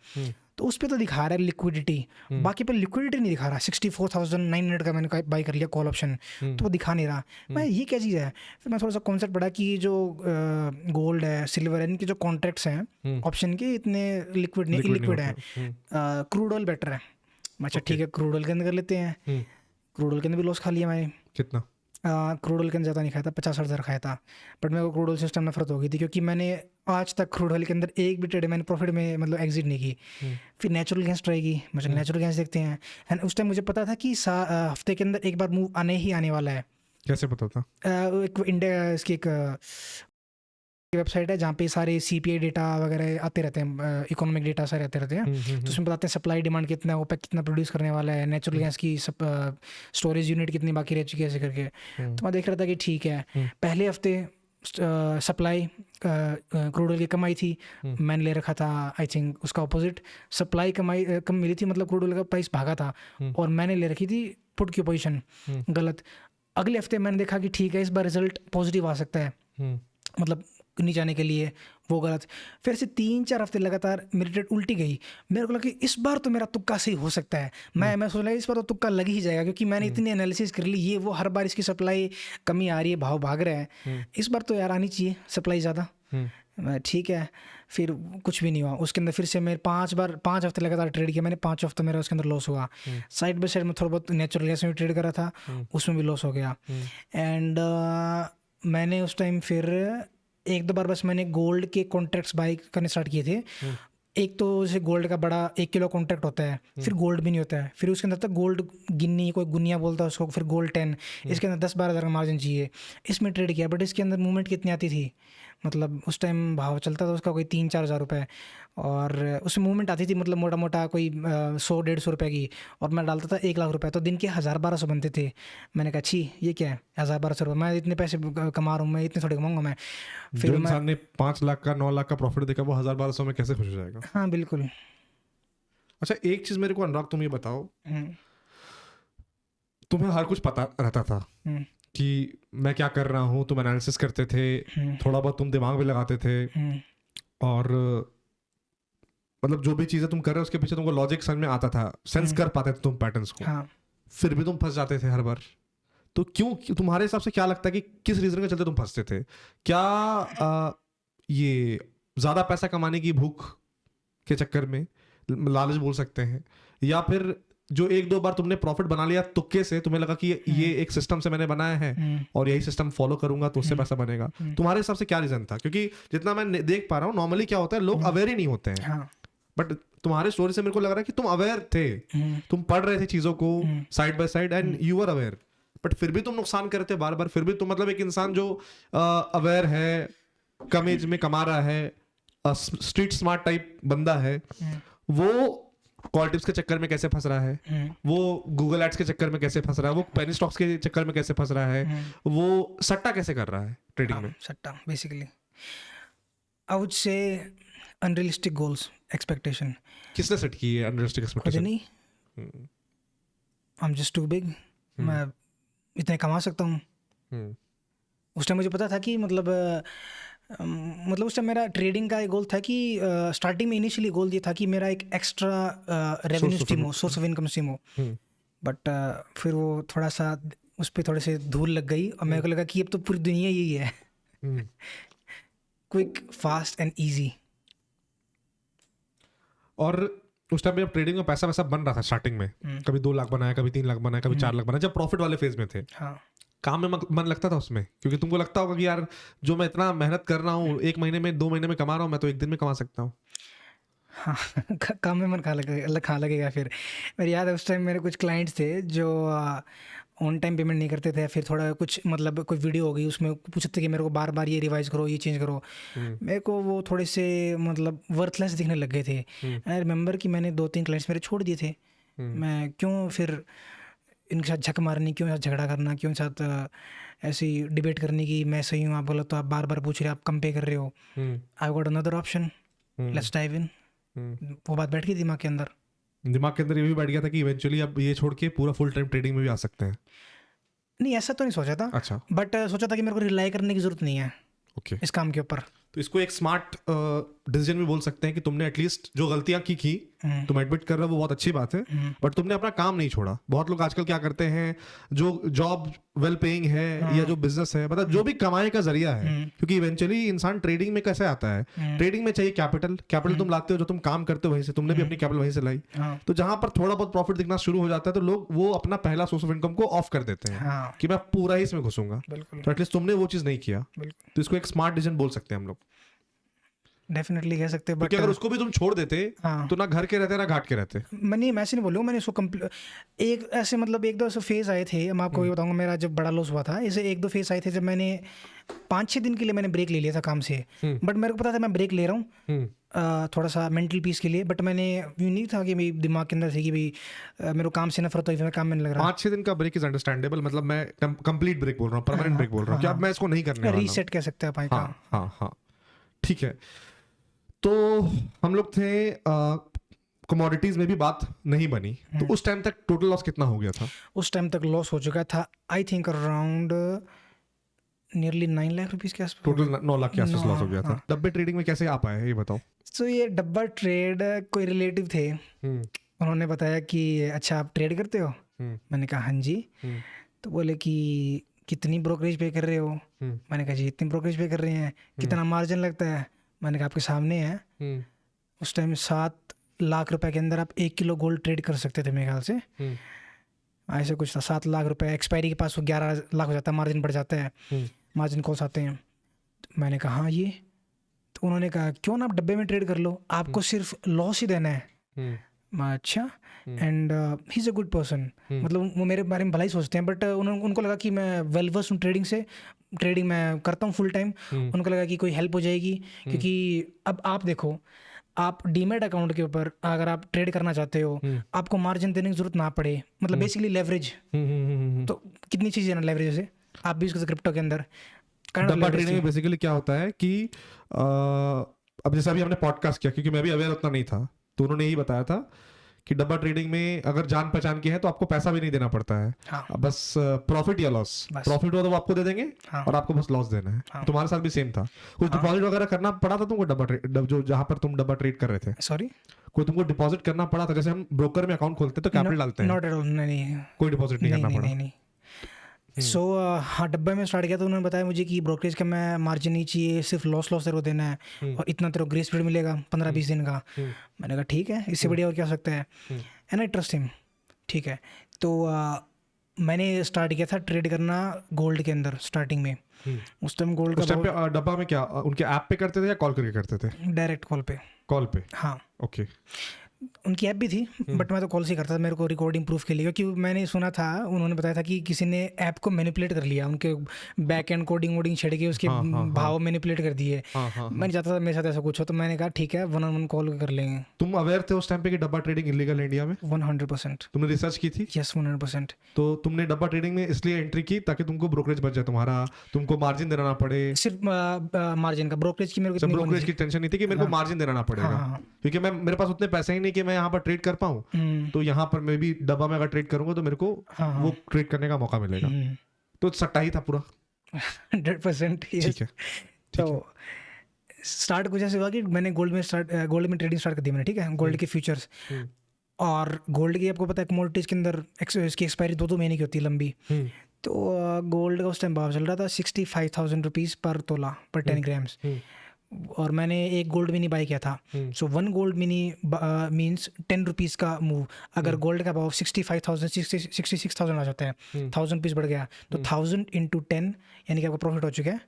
तो उस पर तो दिखा रहा है लिक्विडिटी, बाकी पे लिक्विडिटी नहीं दिखा रहा। 64,900 का मैंने बाई कर लिया कॉल ऑप्शन, तो वो दिखा नहीं रहा। मैं ये क्या चीज़ है, फिर मैं थोड़ा सा कॉन्सेप्ट पढ़ा कि जो गोल्ड है, सिल्वर है, इनके जो कॉन्ट्रैक्ट्स हैं ऑप्शन के इतने लिक्विड नहीं, इलिक्विड है। क्रूड ऑयल बेटर है। अच्छा ठीक है, क्रूड ऑयल के अंदर कर लेते हैं। क्रूड ऑयल के अंदर भी लॉस खा लिया मैंने। कितना? क्रूड ऑयल के अंदर ज़्यादा नहीं खाया था, 50-60 खाया था। बट मेरे को क्रूड ऑयल सिस्टम नफरत हो गई थी, क्योंकि मैंने आज तक क्रूड ऑयल के अंदर एक भी ट्रेड मैंने प्रॉफिट में मतलब एग्जिट नहीं की। फिर नेचुरल गैस ट्राई की, मुझे नेचुरल गैस देखते हैं। एंड उस टाइम मुझे पता था कि हफ्ते के अंदर एक बार मूव आने ही आने वाला है। कैसे पता था? एक इंडिया इसकी एक वेबसाइट है जहाँ पे सारे CPI डेटा वगैरह आते रहते हैं, इकोनॉमिक डेटा सारे आते रहते हैं। तो उसमें बताते हैं सप्लाई डिमांड कितना है, ओपेक कितना प्रोड्यूस करने वाला है, नेचुरल गैस की स्टोरेज यूनिट कितनी बाकी रह चुकी है, ऐसे करके। तो मैं देख रहा था कि ठीक है, पहले हफ्ते सप्लाई क्रूड ऑयल की कमाई थी, मैंने ले रखा था आई थिंक उसका अपोजिट, सप्लाई कम मिली थी, मतलब क्रूड ऑयल का प्राइस भागा था और मैंने ले रखी थी पुट की पोजीशन गलत। अगले हफ्ते मैंने देखा कि ठीक है इस बार रिजल्ट पॉजिटिव आ सकता है, मतलब नीचे आने के लिए, वो गलत। फिर से 3-4 हफ्ते लगातार मेरी ट्रेड उल्टी गई। मेरे को लगा कि इस बार तो मेरा तुक्का सही हो सकता है। मैं सोच रहा इस बार तो तुक्का लग ही जाएगा, क्योंकि मैंने इतनी एनालिसिस कर ली, ये वो हर बार इसकी सप्लाई कमी आ रही है, भाव भाग रहा है, इस बार तो यार आनी चाहिए सप्लाई ज़्यादा। ठीक है, फिर कुछ भी नहीं हुआ। उसके अंदर फिर से मैं 5 हफ्ते लगातार ट्रेड किया मैंने, 5 हफ्ते मेरा उसके अंदर लॉस हुआ। साइड बाय साइड में थोड़ा बहुत नेचुरल गैस में ट्रेड करा था, उसमें भी लॉस हो गया। एंड मैंने उस टाइम फिर 1-2 बार बस मैंने गोल्ड के कॉन्ट्रैक्ट्स बाई करने स्टार्ट किए थे। एक तो जैसे गोल्ड का बड़ा 1 किलो कॉन्ट्रैक्ट होता है, फिर गोल्ड भी नहीं होता है, फिर उसके अंदर तक गोल्ड गिन्नी, कोई गुनिया बोलता है उसको, फिर गोल्ड 10, इसके अंदर 10-12 हज़ार का मार्जिन चाहिए। इसमें ट्रेड किया, बट इसके अंदर मूवमेंट कितनी आती थी, मतलब उस टाइम भाव चलता था उसका कोई 3-4 हज़ार रुपये, और उसमें मूवमेंट आती थी मतलब मोटा मोटा कोई 100-150 रुपये की, और मैं डालता था 1 लाख रुपये, तो दिन के 1000-1200 बनते थे। मैंने कहा छी ये क्या है 1000-1200 रुपये, मैं इतने पैसे कमा रहा हूँ, मैं इतने थोड़े कमाऊँगा मैं। फिर जो इंसान ने 5 लाख का 9 लाख का प्रॉफिट देखा वो 1000-1200 में कैसे खुश हो जाएगा? हाँ बिल्कुल। अच्छा, एक चीज मेरे को अनुराग तुम ये बताओ, तुम्हें हर कुछ पता रहता था कि मैं क्या कर रहा हूँ, तुम एनालिसिस करते थे, थोड़ा बहुत तुम दिमाग में लगाते थे, और मतलब जो भी चीजें तुम कर रहे हो उसके पीछे तुमको लॉजिक समझ में आता था, सेंस कर पाते थे तुम पैटर्न्स को। हाँ। फिर भी तुम फंस जाते थे हर बार, तो क्यों? तुम्हारे हिसाब से क्या लगता है कि किस रीजन के चलते तुम फंसते थे? क्या ये ज्यादा पैसा कमाने की भूख के चक्कर में, लालच बोल सकते हैं, या फिर जो 1-2 बार तुमने प्रॉफिट बना लिया तुक्के से, तुम्हें लगा कि ये एक सिस्टम से मैंने बनाया है और यही सिस्टम फॉलो करूंगा तो उससे पैसा बनेगा? तुम्हारे हिसाब से क्या रीजन था? क्योंकि जितना मैं देख पा रहा हूँ नॉर्मली क्या होता है, लोग अवेयर ही नहीं होते हैं, बट तुम्हारे स्टोरी से मेरे को लग रहा है कि तुम अवेयर थे, तुम पढ़ रहे थे चीजों को side by side and you are aware, but फिर भी तुम नुकसान कर रहे थे बार बार। फिर भी तुम मतलब एक इंसान जो अवेयर है, कम एज में कमा रहा है, स्ट्रीट स्मार्ट टाइप बंदा है, वो कॉल टिप्स के चक्कर में कैसे फंस रहा है, वो गूगल एड्स के चक्कर में कैसे फंस रहा है, वो पेनी स्टॉक्स के चक्कर में कैसे फंस रहा है, वो सट्टा कैसे कर रहा है ट्रेडिंग में? सट्टा basically I would say unrealistic goals, expectation. किसने सेट की है अनरियलिस्टिक एक्सपेक्टेशन? नहीं, I am just too big, मैं इतने कमा सकता हूँ। उस टाइम मुझे पता था कि मतलब उस टाइम मेरा ट्रेडिंग का एक गोल था कि स्टार्टिंग में इनिशियली गोल ये था कि मेरा एक एक्स्ट्रा रेवेन्यू स्ट्रीम हो, सोर्स ऑफ इनकम स्ट्रीम हो, बट फिर वो थोड़ा सा उस पर थोड़े से धूल लग गई, और मेरे को लगा कि अब तो पूरी दुनिया यही है, क्विक फास्ट एंड ईजी। और उस टाइम में ट्रेडिंग में पैसा वैसा बन रहा था स्टार्टिंग में, कभी 2 लाख बनाया, कभी 3 लाख बनाया, कभी 4 लाख बनाया, जब प्रॉफिट वाले फेज में थे। हाँ। काम में मन लगता था उसमें? क्योंकि तुमको लगता होगा कि यार जो मैं इतना मेहनत कर रहा हूँ, 1 महीने में 2 महीने में कमा रहा हूँ, मैं तो 1 दिन में कमा सकता हूँ। हाँ काम में मन खा लगेगा। फिर मेरी याद है उस टाइम मेरे कुछ क्लाइंट्स थे जो ऑन टाइम पेमेंट नहीं करते थे, फिर थोड़ा कुछ मतलब कोई वीडियो हो गई उसमें पूछते कि मेरे को बार बार ये रिवाइज करो, ये चेंज करो, मेरे को वो थोड़े से मतलब वर्थलेस दिखने लग गए थे। आई रिमेंबर कि मैंने 2-3 क्लाइंट्स मेरे छोड़ दिए थे। मैं क्यों फिर इनके साथ झक मारनी, क्यों साथ झगड़ा करना, क्यों साथ ऐसी डिबेट करने की, मैं सही हूँ आप गलत, तो आप बार बार पूछ रहे आप कम पे कर रहे हो, I got another option, let's dive in. वो बात बैठ गई दिमाग के अंदर। दिमाग के अंदर ये भी बैठ गया था कि इवेंचुअली अब ये छोड़ के पूरा फुल टाइम ट्रेडिंग में भी आ सकते हैं? नहीं ऐसा तो नहीं सोचा था। अच्छा। बट सोचा था कि मेरे को रिलाई करने की जरूरत नहीं है ओके इस काम के ऊपर। तो इसको एक स्मार्ट डिसीजन भी बोल सकते हैं कि तुमने एटलीस्ट जो गलतियां की तुम एडमिट कर रहे हो, वो बहुत अच्छी बात है, बट तुमने अपना काम नहीं छोड़ा। बहुत लोग आजकल क्या करते हैं, जो जॉब वेल पेइंग है या जो बिजनेस है, मतलब जो भी कमाने का जरिया है, क्योंकि इवेंचुअली इंसान ट्रेडिंग में कैसे आता है, ट्रेडिंग में चाहिए कैपिटल तुम लाते हो, जो तुम काम करते हो वहीं से, तुमने भी अपनी कैपिटल वहीं से लाई, तो जहां पर थोड़ा बहुत प्रॉफिट दिखना शुरू हो जाता है तो लोग वो अपना पहला सोर्स ऑफ इनकम को ऑफ कर देते हैं कि मैं पूरा ही इसमें घुसूंगा। तो एटलीस्ट तुमने वो चीज नहीं किया, तो इसको एक स्मार्ट डिसीजन बोल सकते हैं हम लोग। डेफिनेटली कह सकते हैं, बट अगर उसको भी तुम छोड़ देते तो ना घर के रहते ना घाट के रहते। मैं ऐसे नहीं बोलूँ, मैंने इसको एक ऐसे मतलब 1-2 ऐसे फेज आए थे, मैं आपको ये बताऊंगा। मेरा जब बड़ा लॉस हुआ था, ऐसे 1-2 फेज आए थे जब मैंने 5-6 दिन के लिए मैंने ब्रेक ले लिया था काम से, बट मेरे को पता था मैं ब्रेक ले रहा हूँ थोड़ा सा मेंटल पीस के लिए, बट मैंने यूँ नहीं था कि मेरी दिमाग के अंदर थी कि भाई मेरे को काम से नफरत हुई, मैं काम में नहीं लग रहा। 5-6 दिन का ब्रेक इज अंडरस्टैंडेबल, मतलब मैं कंप्लीट ब्रेक बोल रहा हूँ, परमानेंट ब्रेक बोल रहा हूँ कि अब मैं इसको नहीं करने वाला, रीसेट कह सकते हैं आप। हाँ ठीक है। तो हम लोग थे कमोडिटीज में भी बात नहीं बनी, तो उस टाइम तक टोटल लॉस कितना हो गया था? उस टाइम तक लॉस हो चुका था I think around nearly 9 lakh rupees के आसपास। टोटल 9 लाख के आसपास लॉस हो गया था। हाँ। डब्बे ट्रेडिंग में कैसे आ पाए ये बताओ। सो ये डब्बा ट्रेड कोई रिलेटिव थे, हम्म उन्होंने बताया कि अच्छा आप ट्रेड करते हो। हम्म मैंने कहा हाँ जी। हम्म तो बोले कि कितनी ब्रोकरेज पे कर रहे हो। हम्म मैंने कहा जी इतनी ब्रोकरेज पे कर रहे हैं, कितना मार्जिन लगता है। मैंने कहा आपके सामने है। हम्म उस टाइम 7 लाख रुपए के अंदर आप 1 किलो गोल्ड ट्रेड कर सकते थे मेरे ख्याल से, हम्म ऐसे कुछ था। 7 लाख रुपए एक्सपायरी के पास वो 11 लाख हो जाता है, मार्जिन बढ़ जाता है, हम्म मार्जिन कॉल्स आते हैं। तो मैंने कहा हाँ ये। तो उन्होंने कहा क्यों ना आप डब्बे में ट्रेड कर लो, आपको सिर्फ लॉस ही देना है। हम्म मैं अच्छा। And he is a good person, मतलब वो मेरे बारे में भला ही सोचते हैं, बट उनको लगा कि मैं वेल वर्स हूँ ट्रेडिंग से, ट्रेडिंग मैं करता हूँ फुल टाइम। उनको लगा कि कोई हेल्प हो जाएगी, क्योंकि अब आप देखो, आप डीमेट अकाउंट के ऊपर अगर आप ट्रेड करना चाहते हो, आपको मार्जिन देने की जरूरत ना पड़े, मतलब बेसिकली लेवरेज। तो कितनी चीज़ें है ना लेवरेज से, आप भी उसको क्रिप्टो के अंदर kind of डब्बा leverage ट्रेडिंग थी। में बेसिकली क्या होता है कि अब जैसे अभी हमने पॉडकास्ट किया, क्योंकि मैं भी अवेयर उतना नहीं था, तो उन्होंने यही बताया था कि डब्बा ट्रेडिंग में अगर जान पहचान की है तो आपको पैसा भी नहीं देना पड़ता है। हाँ बस प्रॉफिट या लॉस, बस। प्रॉफिट हो तो वो आपको दे देंगे हाँ और आपको बस लॉस देना है। हाँ। तुम्हारे साथ भी सेम था, कुछ हाँ। डिपॉजिट वगैरह करना पड़ा था तुमको डब्बा ट्रेड जो जहां पर तुम डब्बा ट्रेड कर रहे थे? सॉरी, कोई तुमको डिपॉजिट करना पड़ा था? जैसे हम ब्रोकर में अकाउंट खोलते हैं तो कैपिटल डालते हैं, नॉट एट ऑल, नहीं कोई डिपॉजिट नहीं नहीं करना नहीं पड़ा? नहीं नहीं। सो हाँ, डब्बे में स्टार्ट किया तो उन्होंने बताया मुझे कि ब्रोकरेज का मैं मार्जिन नहीं चाहिए, सिर्फ लॉस लॉस तेरे को देना है और इतना तेरे को ग्रेस पीरियड मिलेगा 15-20 दिन का। मैंने कहा ठीक है, इससे बढ़िया और क्या हो सकता है, एंड आई ट्रस्ट हिम। ठीक है, तो मैंने स्टार्ट किया था ट्रेड करना गोल्ड के अंदर स्टार्टिंग में। उस टाइम गोल्ड उस का टाइम पे डब्बा में क्या उनके ऐप पे करते थे या कॉल करके करते थे? डायरेक्ट कॉल पे। कॉल पे, हाँ, ओके। उनकी ऐप भी थी, बट मैं तो कॉल से ही करता था, मेरे को रिकॉर्डिंग प्रूफ के लिए, क्योंकि मैंने सुना था, उन्होंने बताया था कि किसी ने ऐप को मैनिपुलेट कर लिया, उनके बैक एंड कोडिंग वोडिंग छेड़ के उसके भाव मैनिपुलेट कर दिए। मैं नहीं चाहता था मेरे साथ ऐसा कुछ हो, तो मैंने कहा ठीक है, 1-on-1 कॉल कर लेंगे। तुम अवेयर थे उस टाइम पे कि डब्बा ट्रेडिंग इलीगल है इंडिया में? 100%। तुमने रिसर्च की थी? यस, 100%। तो तुमने डब्बा ट्रेडिंग में इसलिए एंट्री की ताकि तुमको ब्रोकरेज बच जाए तुम्हारा, तुमको मार्जिन देना ना पड़े? सिर्फ मार्जिन का, ब्रोकरेज की मेरे को इतनी ब्रोकरेज की टेंशन नहीं थी कि मेरे को मार्जिन देना ना पड़ेगा, क्योंकि मैं मेरे पास उतने पैसे ही नहीं कि मैं यहाँ पर ट्रेड कर पाऊँ, तो यहाँ पर मैं भी डब्बा में अगर ट्रेड करूंगा तो मेरे को वो ट्रेड करने का मौका मिलेगा। तो सट्टा ही था पूरा। 100%। ठीक है। तो स्टार्ट कुछ ऐसे हुआ कि मैंने गोल्ड में ट्रेडिंग स्टार्ट कर दी मैंने। ठीक है, गोल्ड के फ्यूचर्स, और गोल्ड की आपको पता है कमोडिटीज के अंदर इसकी एक्सपायरी 2-2 महीने की होती है लंबी। तो गोल्ड का उस टाइम भाव चल रहा था 65,000 रुपीज़ पर तोला, पर 10 ग्राम्स, और मैंने एक गोल्ड मिनी बाई किया था। सो 1 गोल्ड मिनी मीन्स 10 रुपीज़ का मूव। अगर गोल्ड का भाव 65,000 66,000 आ जाता है, 1,000 रुपीज़ बढ़ गया, तो 1,000 इंटू 10, यानी कि आपका प्रॉफिट हो चुका है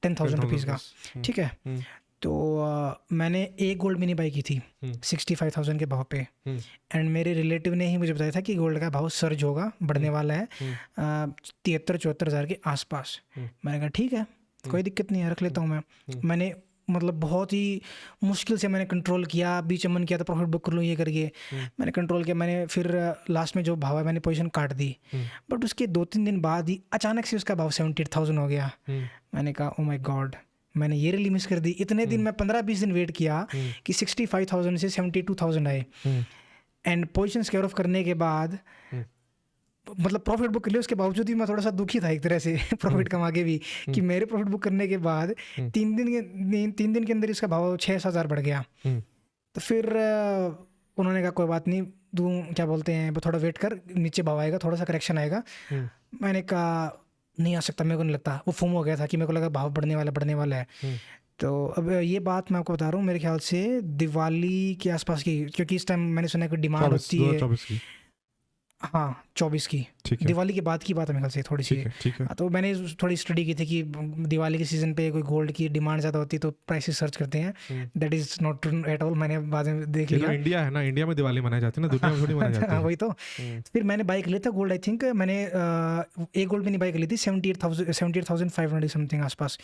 10,000 रुपीज़ का। ठीक है, तो मैंने एक गोल्ड मिनी बाई की थी 65,000 के भाव पे, एंड मेरे रिलेटिव ने ही मुझे बताया था कि गोल्ड का भाव सर्ज होगा, बढ़ने वाला है 73-74 हज़ार के आसपास। मैंने कहा ठीक है, कोई दिक्कत नहीं है, रख लेता हूँ मैं। मैंने मतलब बहुत ही मुश्किल से मैंने कंट्रोल किया, बीच में मन किया था प्रॉफिट बुक कर लूँ ये करके, मैंने कंट्रोल किया। मैंने फिर लास्ट में जो भाव है मैंने पोजीशन काट दी, बट उसके 2-3 दिन बाद ही अचानक से उसका भाव 78,000 हो गया। मैंने कहा ओ माय गॉड, मैंने ये रियली मिस कर दी। इतने दिन मैं 15-20 दिन वेट किया कि 65,000 से 72,000 आए, एंड पोजीशन स्क्वायर ऑफ करने के बाद मतलब प्रॉफिट बुक कर लिया, उसके बावजूद भी मैं थोड़ा सा दुखी था एक तरह से प्रॉफिट कमा के भी, कि मेरे प्रॉफिट बुक करने के बाद 3 दिन के अंदर इसका भाव 6-7 हज़ार बढ़ गया। तो फिर उन्होंने कहा कोई बात नहीं, तू क्या बोलते हैं थोड़ा वेट कर, नीचे भाव आएगा, थोड़ा सा करेक्शन आएगा। मैंने कहा नहीं आ सकता, मेरे को नहीं लगता। वो फूम हो गया था कि मेरे को लगा भाव बढ़ने वाला है। तो अब ये बात मैं आपको बता रहा हूँ, मेरे ख्याल से दिवाली के आसपास की, क्योंकि इस टाइम मैंने सुना है कि डिमांड होती है 24 की। हाँ, 24 की, दिवाली के बाद की बात है मेरे ख्याल से थोड़ी सी। ठीक है। तो मैंने थोड़ी स्टडी की थी कि दिवाली के सीज़न पे कोई गोल्ड की डिमांड ज़्यादा होती है तो प्राइसेस सर्च करते हैं। That is not true at all, मैंने बाद में देख लिया। इंडिया है ना, इंडिया में दिवाली मनाई जाती है ना, दुनिया में थोड़ी मनाई जाती है। वही तो। फिर मैंने बाइक लिया था गोल्ड, आई थिंक मैंने एक गोल्ड मिनी बाइक ली थी 78,500 समथिंग आसपास,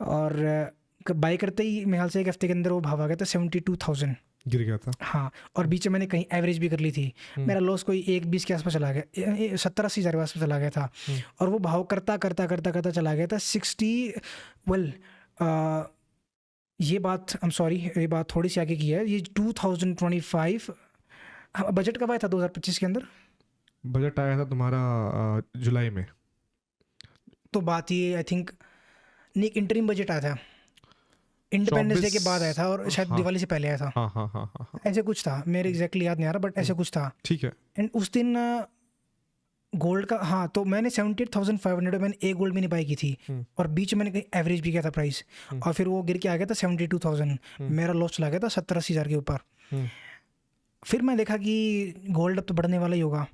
और बाई करते ही मेरे ख्याल से एक हफ्ते के अंदर वो भाव आ गया था 72,000, गिर गया था। हाँ, और बीच में मैंने कहीं एवरेज भी कर ली थी। मेरा लॉस कोई 1-20 के आसपास चला गया, 70-80 हज़ार के आसपास चला गया था, और वो भाव करता चला गया था 60। वेल ये बात ये बात थोड़ी सी आगे की है, ये 2025 बजट कब आया था 2025 के अंदर? बजट आया था तुम्हारा जुलाई में। तो बात ये आई थिंक नहीं, एक इंटरिम बजट आया था, इंडिपेंडेंस डे के बाद आया था और शायद हाँ। दिवाली से पहले आया था, हाँ हाँ हाँ हाँ हाँ, ऐसे कुछ था, मेरे एग्जैक्टली याद नहीं आ रहा बट ऐसे कुछ था। ठीक है। एंड उस दिन गोल्ड का, हाँ, तो मैंने 78,500 में मैंने एक गोल्ड में नहीं बाई की थी, और बीच में मैंने कहीं एवरेज भी किया था प्राइस, और फिर वो गिर के आ गया था 72,000, मेरा लॉस चला गया था 70-80 हज़ार के ऊपर। फिर मैं देखा कि गोल्ड अब तो बढ़ने वाला ही होगा।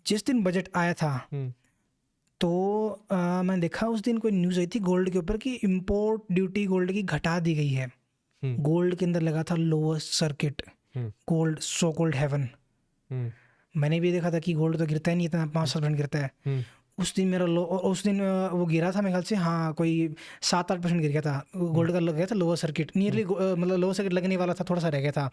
जिस दिन बजट आया था तो मैंने देखा उस दिन कोई न्यूज़ आई थी गोल्ड के ऊपर कि इम्पोर्ट ड्यूटी गोल्ड की घटा दी गई है। गोल्ड के अंदर लगा था lowest circuit, gold so called haven. मैंने भी देखा था कि गोल्ड तो गिरता ही नहीं, इतना 5% गिरता है। उस दिन मेरा लो, और उस दिन वो गिरा था मेरे ख्याल से, हाँ, कोई 7-8% गिर गया था गोल्ड का, लग गया था लोअर सर्किट, नियरली मतलब लोअर सर्किट लगने वाला था, थोड़ा सा रह गया था,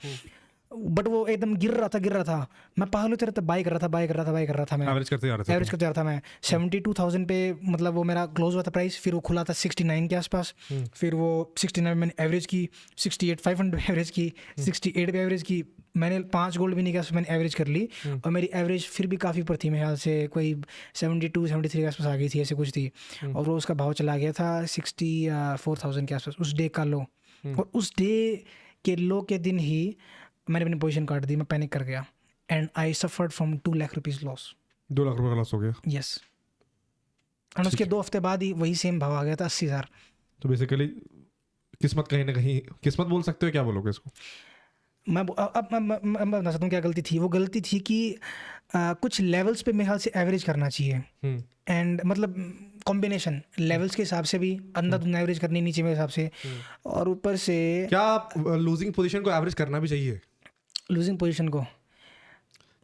बट वो एकदम गिर रहा था। मैं पागल होते रहता, बाई कर रहा था मैं, एवरेज करते जा रहे थे, एवरेज करते जा रहा था मैं। 72,000 पे मतलब वो मेरा क्लोज हुआ था प्राइस, फिर वो खुला था 69 के आसपास, फिर वो 69 में मैंने एवरेज की, 68,500 एवरेज की, 68 पे एवरेज की, मैंने 5 गोल्ड भी नहीं किया, मैंने एवरेज कर ली, और मेरी एवरेज फिर भी काफ़ी ऊपर थी, मेरे ख्याल से कोई 72-73 के आसपास आ गई थी, ऐसे कुछ थी, और वो उसका भाव चला गया था 64,000 के आसपास, उस डे का लो। और उस डे के लो के दिन ही मैंने अपनी पोजीशन काट दी, मैं पैनिक कर गया, and I suffered from 2 lakh rupees loss. 2 lakh रुपए का लॉस हो गया। यस, और उसके 2 हफ्ते बाद ही वही सेम भाव आ गया था 80,000। तो बेसिकली किस्मत कहीं ना कहीं, किस्मत बोल सकते हो, क्या बोलोगे इसको? मैं बता सकता हूँ क्या गलती थी। वो गलती थी कि कुछ लेवल्स पे मेरे ख्याल से एवरेज करना चाहिए, एंड मतलब कॉम्बिनेशन लेवल्स के हिसाब से भी अंधाधुंध एवरेज करनी नहीं चाहिए मेरे हिसाब से, और ऊपर से क्या लूजिंग पोजीशन को एवरेज करना भी चाहिए? लूजिंग पोजीशन को,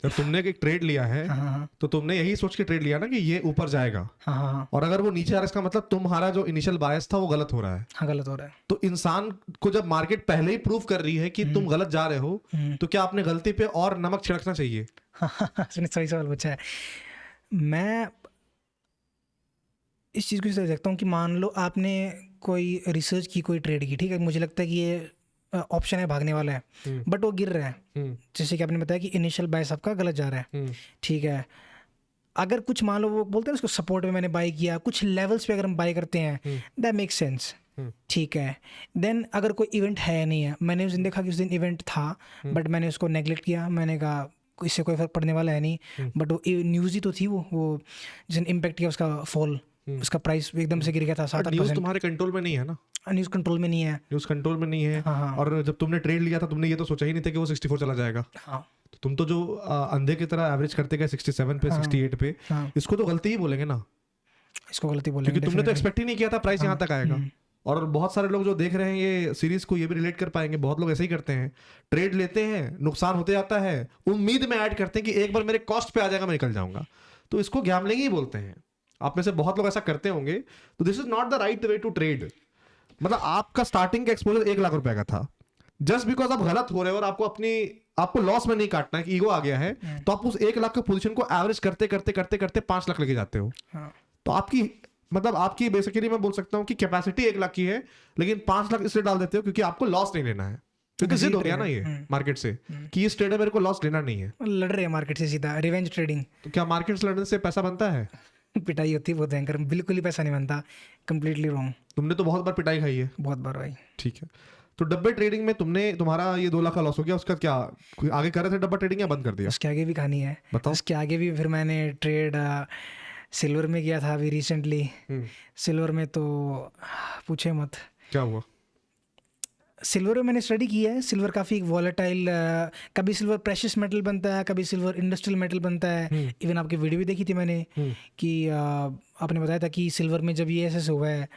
जब तुमने एक ट्रेड लिया है, हाँ, तो तुमने यही सोच के ट्रेड लिया ना कि ये ऊपर जाएगा, हाँ, और अगर वो नीचे आ रहा है, इसका मतलब तुम्हारा जो इनिशियल बायस था वो गलत हो रहा है। हाँ, गलत हो रहा है। तो इंसान को जब मार्केट पहले ही प्रूव कर रही है कि तुम गलत जा रहे हो, तो क्या अपने गलती पे और नमक छिड़कना चाहिए? सुनिए, सही सवाल पूछा है। मैं इस चीज़ को इस तरह देखता हूँ कि मान लो आपने कोई रिसर्च की, कोई ट्रेड की, ठीक है, मुझे लगता है कि ये ऑप्शन है भागने वाला है, बट वो गिर रहा है, जैसे कि आपने बताया कि इनिशियल बायस आपका गलत जा रहा है, ठीक है। अगर कुछ मान लो वो बोलते हैं उसको सपोर्ट में मैंने बाई किया, कुछ लेवल्स पे अगर हम बाई करते हैं, दैट मेक्स सेंस, ठीक है। देन अगर कोई इवेंट है नहीं है, मैंने उस दिन देखा कि उस दिन इवेंट था, बट मैंने उसको नेगलेक्ट किया, मैंने कहा इससे कोई फर्क पड़ने वाला है नहीं, बट वो न्यूज़ ही तो थी, वो जिसने इम्पेक्ट किया उसका फॉल, उसका प्राइस एकदम से गिर गया था 7-8%। न्यूज़ तुम्हारे कंट्रोल में नहीं है ना, न्यूज़ कंट्रोल में नहीं है, न्यूज़ कंट्रोल में नहीं है। हाँ, और जब तुमने ट्रेड लिया था, तुमने ये तो सोचा ही नहीं था कि वो 64 चला जाएगा। हाँ, तो तुम तो जो अंधे की तरह एवरेज करते गए 67 पे, 68 पे, हाँ, इसको तो गलती ही बोलेंगे ना, इसको गलती बोलेंगे, क्योंकि तुमने तो definitely। एक्सपेक्ट ही नहीं किया था प्राइस यहाँ तक आएगा। और बहुत सारे लोग जो देख रहे हैं ये सीरीज को ये भी रिलेट कर पाएंगे, बहुत लोग ऐसे ही करते हैं, ट्रेड लेते हैं, नुकसान होते जाता है, उम्मीद में ऐड करते हैं कि एक बार मेरे कॉस्ट पे आ जाएगा, मैं निकल जाऊंगा, तो इसको गैम्बलिंग ही बोलते हैं। आप में से बहुत लोग ऐसा करते होंगे, तो this is not the right way to trade. मतलब आपका स्टार्टिंग का एक्सपोजर 1 लाख रुपए का था, जस्ट बिकॉज आप गलत हो रहे हो और आपको लॉस में नहीं काटना है, कि ईगो आ गया है, तो आप उस 1 लाख की पोजीशन को एवरेज करते करते करते करते 5 लाख लेके जाते हो। तो आपकी बेसिकली मैं बोल सकता हूँ कि कैपेसिटी 1 लाख की है, लेकिन 5 लाख इसलिए डाल देते हो क्योंकि आपको लॉस नहीं लेना है, क्योंकि जिद हो गया ना ये मार्केट से कि इस ट्रेड में मेरे को लॉस लेना नहीं है, लड़ रहे हैं मार्केट से सीधा, रिवेंज ट्रेडिंग। तो क्या मार्केट से लड़ने से पैसा बनता है? पिटाई होती है बहुत भयंकर, बिल्कुल ही पैसा नहीं बनता, कंप्लीटली रॉन्ग। तुमने तो बहुत बार पिटाई खाई है। बहुत बार भाई। ठीक है, तो डब्बे ट्रेडिंग में तुम्हारा ये 2 लाख का लॉस हो गया, उसका क्या आगे कर रहे थे डब्बा ट्रेडिंग या बंद कर दिया? उसके आगे भी कहानी है, बताओ। उसके आगे भी फिर मैंने ट्रेड सिल्वर में किया था अभी रिसेंटली। सिल्वर में तो पूछे मत क्या हुआ। सिल्वर में मैंने स्टडी किया है, सिल्वर काफ़ी वॉलेटाइल, कभी सिल्वर प्रेशियस मेटल बनता है, कभी सिल्वर इंडस्ट्रियल मेटल बनता है। इवन आपकी वीडियो भी देखी थी मैंने कि आपने बताया था कि सिल्वर में जब ये ऐसे हुआ है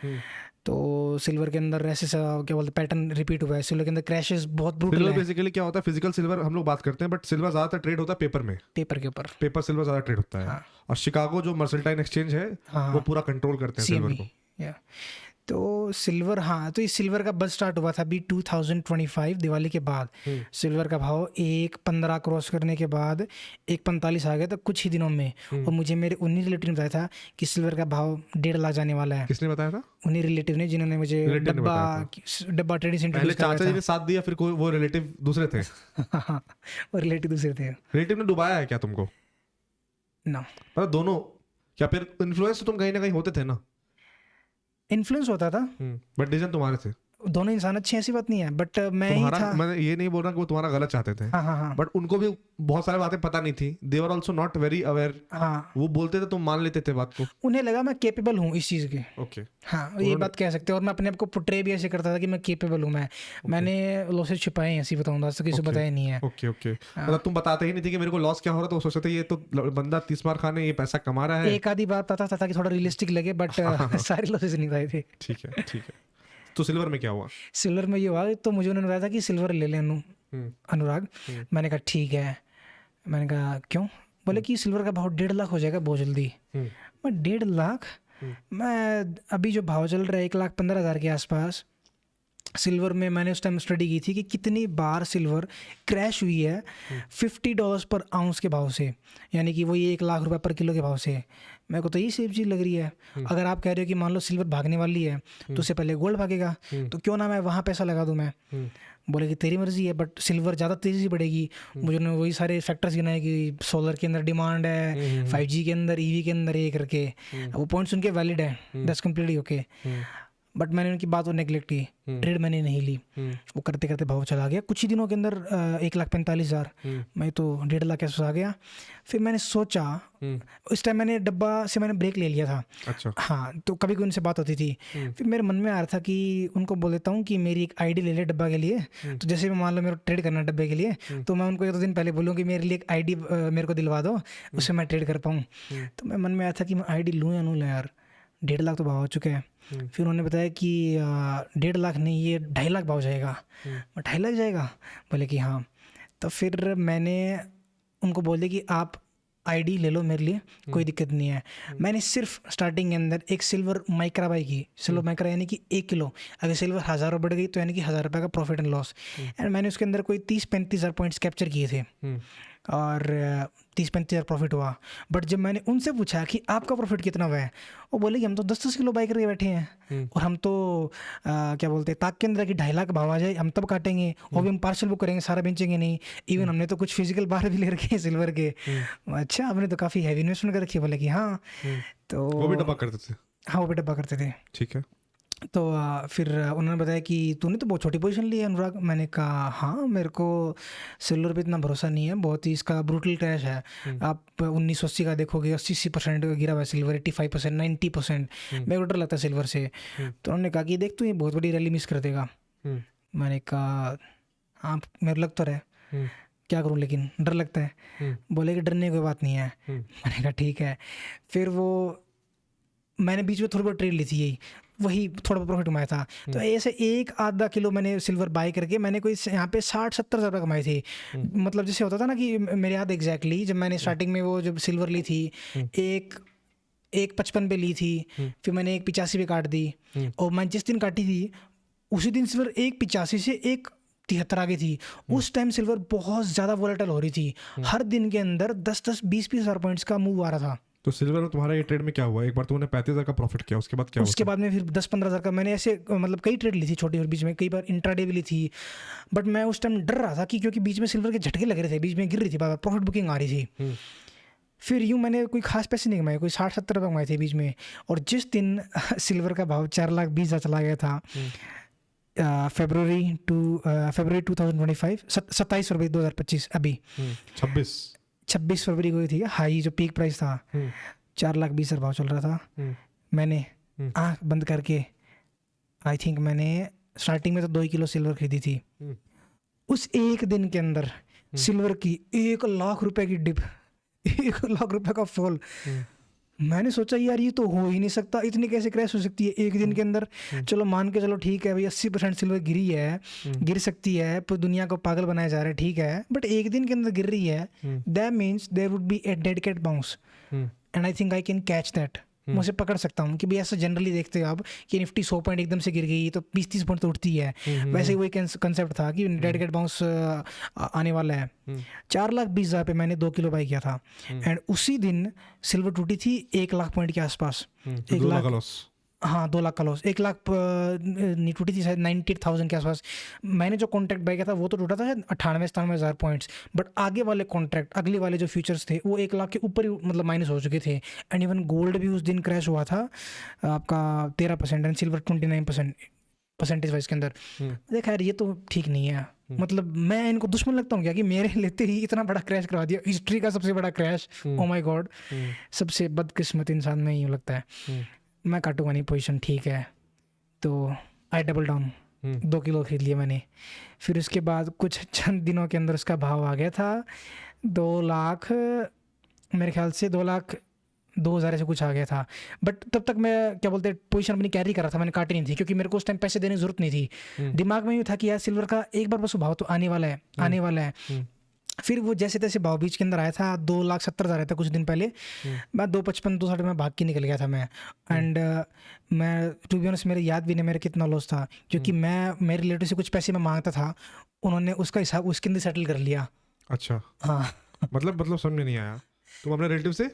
तो सिल्वर के अंदर ऐसे क्या बोलते पैटर्न रिपीट हुआ है, सिल्वर के अंदर क्रैशेस बहुत ब्रूटल है। बेसिकली क्या होता है, फिजिकल सिल्वर हम लोग बात करते हैं, बट सिल्वर ज्यादातर ट्रेड होता है पेपर में, पेपर के ऊपर, पेपर सिल्वर ज्यादा ट्रेड होता है। हाँ। और शिकागो जो मर्सेंटाइन एक्सचेंज है, वो पूरा कंट्रोल करते हैं सिल्वर को। या तो सिल्वर, हाँ, तो इस सिल्वर का बज स्टार्ट हुआ था अभी 2025 दिवाली के बाद। सिल्वर का भाव 1.15 क्रॉस करने के बाद 1.45 आ गया था कुछ ही दिनों में। और मुझे मेरे उन्हीं रिलेटिव ने बताया था कि सिल्वर का भाव 1.5 लाख जाने वाला है। किसने बताया था? उन्हीं रिलेटिव ने, जिन्होंने मुझे डब्बा ट्रेडिंग सेंटर पहले चाचा जी ने साथ दिया, फिर कोई वो रिलेटिव दूसरे थे? और रिलेटिव दूसरे थे। रिलेटिव ने डुबाया है क्या तुमको? ना, मतलब दोनों क्या? फिर इन्फ्लुएंस तो तुम कहीं ना कहीं होते थे ना? इन्फ्लुएंस होता था, बट डिसीजन तुम्हारे थे। दोनों इंसान अच्छे हैं, ऐसी बात नहीं है, बट मैं ही तुम्हारा, था। मैं ये नहीं बोल रहा कि वो तुम्हारा गलत चाहते थे, हाँ हाँ हाँ बट उनको भी बहुत सारी बातें पता नहीं थी, they were also not very aware. हाँ, वो बोलते थे तुम मान लेते थे बात को। उन्हें लगा मैं केपेबल हूँ इस चीज़ के। ओके। हाँ, ये उन्होंने- बात कह सकते हैं। और मैं अपने आप को पुट्रे भी ऐसे करता था कि मैं केपेबल हूँ। मैंने लॉसेस छुपाए हैं, ऐसे बताऊँ, तो किसी को Okay. बताया नहीं है। ओके ओके, मतलब तुम बताते ही नहीं थे कि मेरे को लॉस क्या हो रहा था, वो सोचते थे ये तो बंदा 30 मार खाने, ये पैसा कमा रहा है। एक आधी बार पता था ताकि थोड़ा रियलिस्टिक लगे, बट सारे लॉसेस नहीं आए थे। ठीक है ठीक है। तो सिल्वर में क्या हुआ? सिल्वर में ये हुआ, तो मुझे उन्होंने बताया था कि सिल्वर ले लें अनुराग। मैंने कहा ठीक है। मैंने कहा क्यों? बोले कि सिल्वर का भाव 1.5 लाख हो जाएगा बहुत जल्दी। मैं 1.5 लाख, मैं अभी जो भाव चल रहा है 1,15,000 के आसपास सिल्वर में, मैंने उस टाइम स्टडी की थी कि कितनी बार सिल्वर क्रैश हुई है $50 पर आउंस के भाव से, यानी कि वही 1 लाख रुपए पर किलो के भाव से। मेरे को तो यही सेफ चीज़ लग रही है। अगर आप कह रहे हो कि मान लो सिल्वर भागने वाली है तो उससे पहले गोल्ड भागेगा, तो क्यों ना मैं वहाँ पैसा लगा दूँ मैं। बोले कि तेरी मर्जी है, बट सिल्वर ज़्यादा तेज़ी से बढ़ेगी। मुझे उन्होंने वही सारे फैक्टर्स गिनाए कि सोलर के अंदर डिमांड है, 5G के अंदर, EV के अंदर, ये करके। वो पॉइंट्स उनके वैलिड है, दैट्स कम्प्लीटली ओके। बट मैंने उनकी बात को नेगलेक्ट की, ट्रेड मैंने नहीं ली। वो करते करते भाव चला गया, कुछ ही दिनों के अंदर 1,45,000, मैं तो 1.5 लाख के आ गया। फिर मैंने सोचा, उस टाइम मैंने डब्बा से मैंने ब्रेक ले लिया था। अच्छा। हाँ, तो कभी कोई उनसे बात होती थी। फिर मेरे मन में आ रहा था कि उनको बोल देता हूँ कि मेरी एक आईडी ले ले डब्बा के लिए। तो जैसे मैं मान लो मेरे को ट्रेड करना है डब्बे के लिए, तो मैं उनको 1-2 दिन पहले बोलूँ कि मेरे लिए एक आईडी मेरे को दिलवा दो, उससे मैं ट्रेड कर पाऊँ। तो मैं मन में आया था कि मैं आईडी लूँ या नहीं लूँ यार, 1.5 लाख तो भाव हो चुके हैं। फिर उन्होंने बताया कि 1.5 लाख नहीं, ये 2.5 लाख भाव जाएगा। मैं 2.5 लाख जाएगा? बोले कि हाँ। तो फिर मैंने उनको बोल दिया कि आप आईडी ले लो मेरे लिए, कोई दिक्कत नहीं है। मैंने सिर्फ स्टार्टिंग के अंदर एक सिल्वर माइक्रा बाई की। सिल्वर माइक्रा यानी कि 1 किलो, अगर सिल्वर 1,000 बढ़ गई तो यानी कि 1,000 रुपये का प्रॉफिट एंड लॉस। एंड मैंने उसके अंदर कोई 30-35 हज़ार पॉइंट्स कैप्चर किए थे और 30-35 हज़ार प्रॉफिट हुआ। बट जब मैंने उनसे पूछा कि आपका प्रॉफिट कितना हुआ है, वो बोले कि हम तो 10-10 किलो बाई करके बैठे हैं, और हम तो क्या बोलते हैं, ताक के अंदर कि 2.5 लाख भाव आ जाए हम तब काटेंगे, और भी हम पार्सल बुक करेंगे, सारा बेचेंगे नहीं। इवन हमने तो कुछ फिजिकल बार भी ले रखे हैं सिल्वर के। अच्छा, आपने तो काफ़ी हैवी इन्वेस्टमेंट कर रखी है। बोले कि हाँ। तो वो भी डब्बा करते थे? हाँ, वो भी डब्बा करते थे। ठीक है। तो फिर उन्होंने बताया कि तूने तो बहुत छोटी पोजीशन ली है अनुराग। मैंने कहा हाँ, मेरे को सिल्वर पे इतना भरोसा नहीं है, बहुत ही इसका ब्रूटल क्रैश है। आप 1980 का देखोगे, 80% गिरा हुआ है सिल्वर, 85%, 90%। मेरे को डर लगता है सिल्वर से। तो उन्होंने कहा कि देख तू ये बहुत बड़ी रैली मिस कर देगा। मैंने कहा हाँ, मेरे लग तो रहे, क्या करूँ, लेकिन डर लगता है। बोले कि डरने की कोई बात नहीं है। मैंने कहा ठीक है। फिर वो मैंने बीच में थोड़ी बहुत ट्रेड ली थी, यही वही थोड़ा प्रॉफिट कमाया था। तो ऐसे 1-आधा किलो मैंने सिल्वर बाय करके मैंने कोई यहाँ पे 60-70 हज़ार रुपये कमाए थे। मतलब जैसे होता था ना कि मेरे याद एग्जैक्टली जब मैंने स्टार्टिंग में वो जब सिल्वर ली थी, एक 1.55 पे ली थी, फिर मैंने 1.85 पे काट दी, और मैं जिस दिन काटी थी उसी दिन सिल्वर 1.85 से 1.73 आ गई थी। उस टाइम सिल्वर बहुत ज़्यादा वोलेटाइल हो रही थी, हर दिन के अंदर 10-10, 20-20 हज़ार पॉइंट्स का मूव आ रहा था। तो सिल्वर में तुम्हारा ये ट्रेड में क्या हुआ? एक बार तुमने 35,000 का प्रॉफिट किया, उसके बाद क्या हुआ? उसके बाद में फिर 10-15 हज़ार का मैंने ऐसे मतलब कई ट्रेड ली थी छोटी, और बीच में कई बार इंट्राडे भी ली थी। बट मैं उस टाइम डर रहा था कि क्योंकि बीच में सिल्वर के झटके लग रहे थे, बीच में गिर रही थी, बार प्रॉफिट बुकिंग आ रही थी। फिर यूँ मैंने कोई खास पैसे नहीं कमाए, कोई 60-70 रुपये कमाए थे बीच में। और जिस दिन सिल्वर का भाव 4,20,000 चला गया था, फरवरी 2025, 27 फरवरी 2025, अभी 26 फरवरी को थी हाई जो पीक प्राइस था, 4,20,000 भाव चल रहा था। मैंने आँख बंद करके, आई थिंक मैंने स्टार्टिंग में तो 2 किलो सिल्वर खरीदी थी। उस एक दिन के अंदर सिल्वर की 1 लाख रुपए की डिप, 1 लाख रुपए का फॉल। मैंने सोचा यार ये तो हो ही नहीं सकता, इतनी कैसे क्रैश हो सकती है एक दिन के अंदर। चलो मान के चलो ठीक है भाई, 80% सिल्वर गिरी है, गिर सकती है, पूरी दुनिया को पागल बनाया जा रहा है, ठीक है, बट एक दिन के अंदर गिर रही है, that means there would be a dedicated bounce, and I think I can catch that. मैं उसे पकड़ सकता हूँ कि भाई ऐसा जनरली देखते हो आप कि निफ्टी 100 पॉइंट एकदम से गिर गई तो 20-30 पॉइंट तो उठती है, वैसे ही वही कंसेप्ट था कि डेडिकेटेड बाउंस आने वाला है। 4,20,000 पे मैंने 2 किलो बाई किया था, एंड उसी दिन सिल्वर टूटी थी 1 लाख पॉइंट के आसपास। 2 लाख का लॉस। हाँ 2 लाख का लॉस, 1 लाख नहीं टूटी थी शायद 98,000 के आसपास। मैंने जो कॉन्ट्रैक्ट बाय किया था वो तो टूटा था शायद 98-97 हज़ार पॉइंट्स, बट आगे वाले कॉन्ट्रैक्ट अगले वाले जो फ्यूचर्स थे वो 1 लाख के ऊपर ही मतलब माइनस हो चुके थे। एंड इवन गोल्ड भी उस दिन क्रैश हुआ था आपका 13% एंड सिल्वर 29% परसेंटेज वाइज के अंदर। देखा यार ये तो ठीक नहीं है, मतलब मैं इनको दुश्मन लगता हूँ क्या कि मेरे लेते ही इतना बड़ा क्रैश करवा दिया, हिस्ट्री का सबसे बड़ा क्रैश। ओ माय गॉड, सबसे बदकिस्मत इंसान में यूँ लगता है। मैं काटूंगा नहीं पोजीशन, ठीक है, तो आई डबल डाउन 2 किलो खरीद लिए मैंने। फिर उसके बाद कुछ चंद दिनों के अंदर उसका भाव आ गया था 2 लाख, मेरे ख्याल से 2,02,000 ऐसे कुछ आ गया था। बट तब तक मैं क्या बोलते हैं पोजीशन अपनी कैरी कर रहा था, मैंने काटी नहीं थी क्योंकि मेरे को उस टाइम पैसे देने की जरूरत नहीं थी। दिमाग में ये था कि यार सिल्वर का एक बार बस भाव तो आने वाला है, आने वाला है। फिर वो जैसे तैसे भाव बीच के अंदर आया था 2,70,000 था कुछ दिन पहले। मैं 2,55 2,60 में भाग के निकल गया था मैं। एंड मैं टू बी ऑनेस्ट मेरे याद भी नहीं मेरा कितना लॉस था, क्योंकि मैं मेरे रिलेटिव से कुछ पैसे मैं मांगता था, उन्होंने उसका हिसाब उसके अंदर सेटल कर लिया। अच्छा, हाँ मतलब समझ में नहीं आया, तुम अपने रिलेटिव से?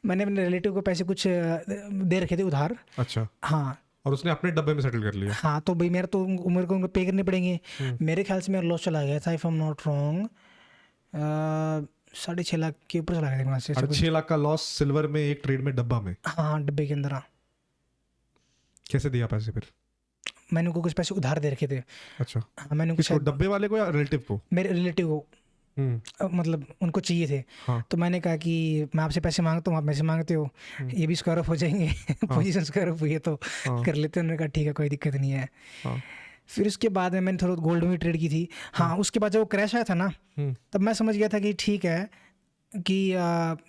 मैंने अपने रिलेटिव को पैसे कुछ दे रखे थे उधार। अच्छा, हाँ और उसने अपने डब्बे में सेटल कर लिया। हाँ, तो भाई मेरे को उनको पे करने पड़ेंगे। मेरे ख्याल से मेरा लॉस चला गया था, if I am not wrong 6.5 lakh के ऊपर चला गया था वहाँ से। 6 लाख का लॉस सिल्वर में एक ट्रेड में डब्बा में? हाँ डब्बे के अंदर। हाँ कैसे दिया पैसे फिर? मैंने उनको कुछ पैसे उधार दे रखे थे। अच्छा, हाँ मैंने किसको, डब्बे वाले को या रिलेटिव को? मेरे रिलेटिव को, मतलब उनको चाहिए थे। हाँ। तो मैंने कहा कि मैं आपसे पैसे मांगता हूँ, आप पैसे मांगते हो, ये भी स्क्वायर ऑफ हो जाएंगे। पोजीशन स्क्वायर ऑफ हुई है तो कर लेते हैं। उन्होंने कहा ठीक है कोई दिक्कत नहीं है। फिर उसके बाद में मैंने थोड़ा गोल्ड में ट्रेड की थी। हाँ उसके बाद जब वो क्रैश आया था ना, तब मैं समझ गया था कि ठीक है कि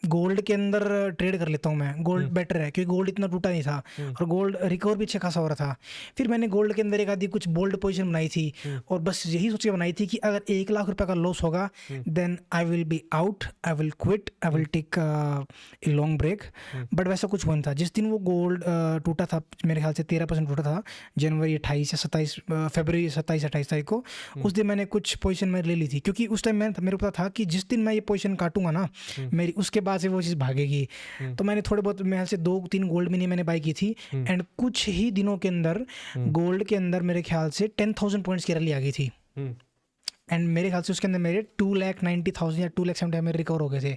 गोल्ड के अंदर ट्रेड कर लेता हूँ मैं, गोल्ड बेटर है क्योंकि गोल्ड इतना टूटा नहीं था और गोल्ड रिकवर भी अच्छा खासा हो रहा था। फिर मैंने गोल्ड के अंदर एक आधी कुछ बोल्ड पोजीशन बनाई थी और बस यही सोच के बनाई थी कि अगर 1 लाख रुपए का लॉस होगा then I will be out, I will quit, I will take a long break. But वैसा कुछ हुआ नहीं था। जिस दिन वो गोल्ड टूटा था, मेरे ख्याल से 13% टूटा था, जनवरी 28 या 27 फरवरी 27-28 तारीख को, उस दिन मैंने कुछ पोजीशन में ले ली थी क्योंकि उस टाइम मेरे पता था कि जिस दिन मैं ये पोजीशन काटूंगा ना मेरी, उसके बाद से वो चीज़ भागेगी। तो मैंने थोड़े बहुत मेरे से 2-3 गोल्ड मिनी मैंने बाई की थी एंड कुछ ही दिनों के अंदर गोल्ड के अंदर मेरे ख्याल से 10,000 पॉइंट्स की रैली आ गई थी। एंड मेरे ख्याल से उसके अंदर मेरे 2,90,000 या 2,70,000 मेरे रिकवर हो गए थे।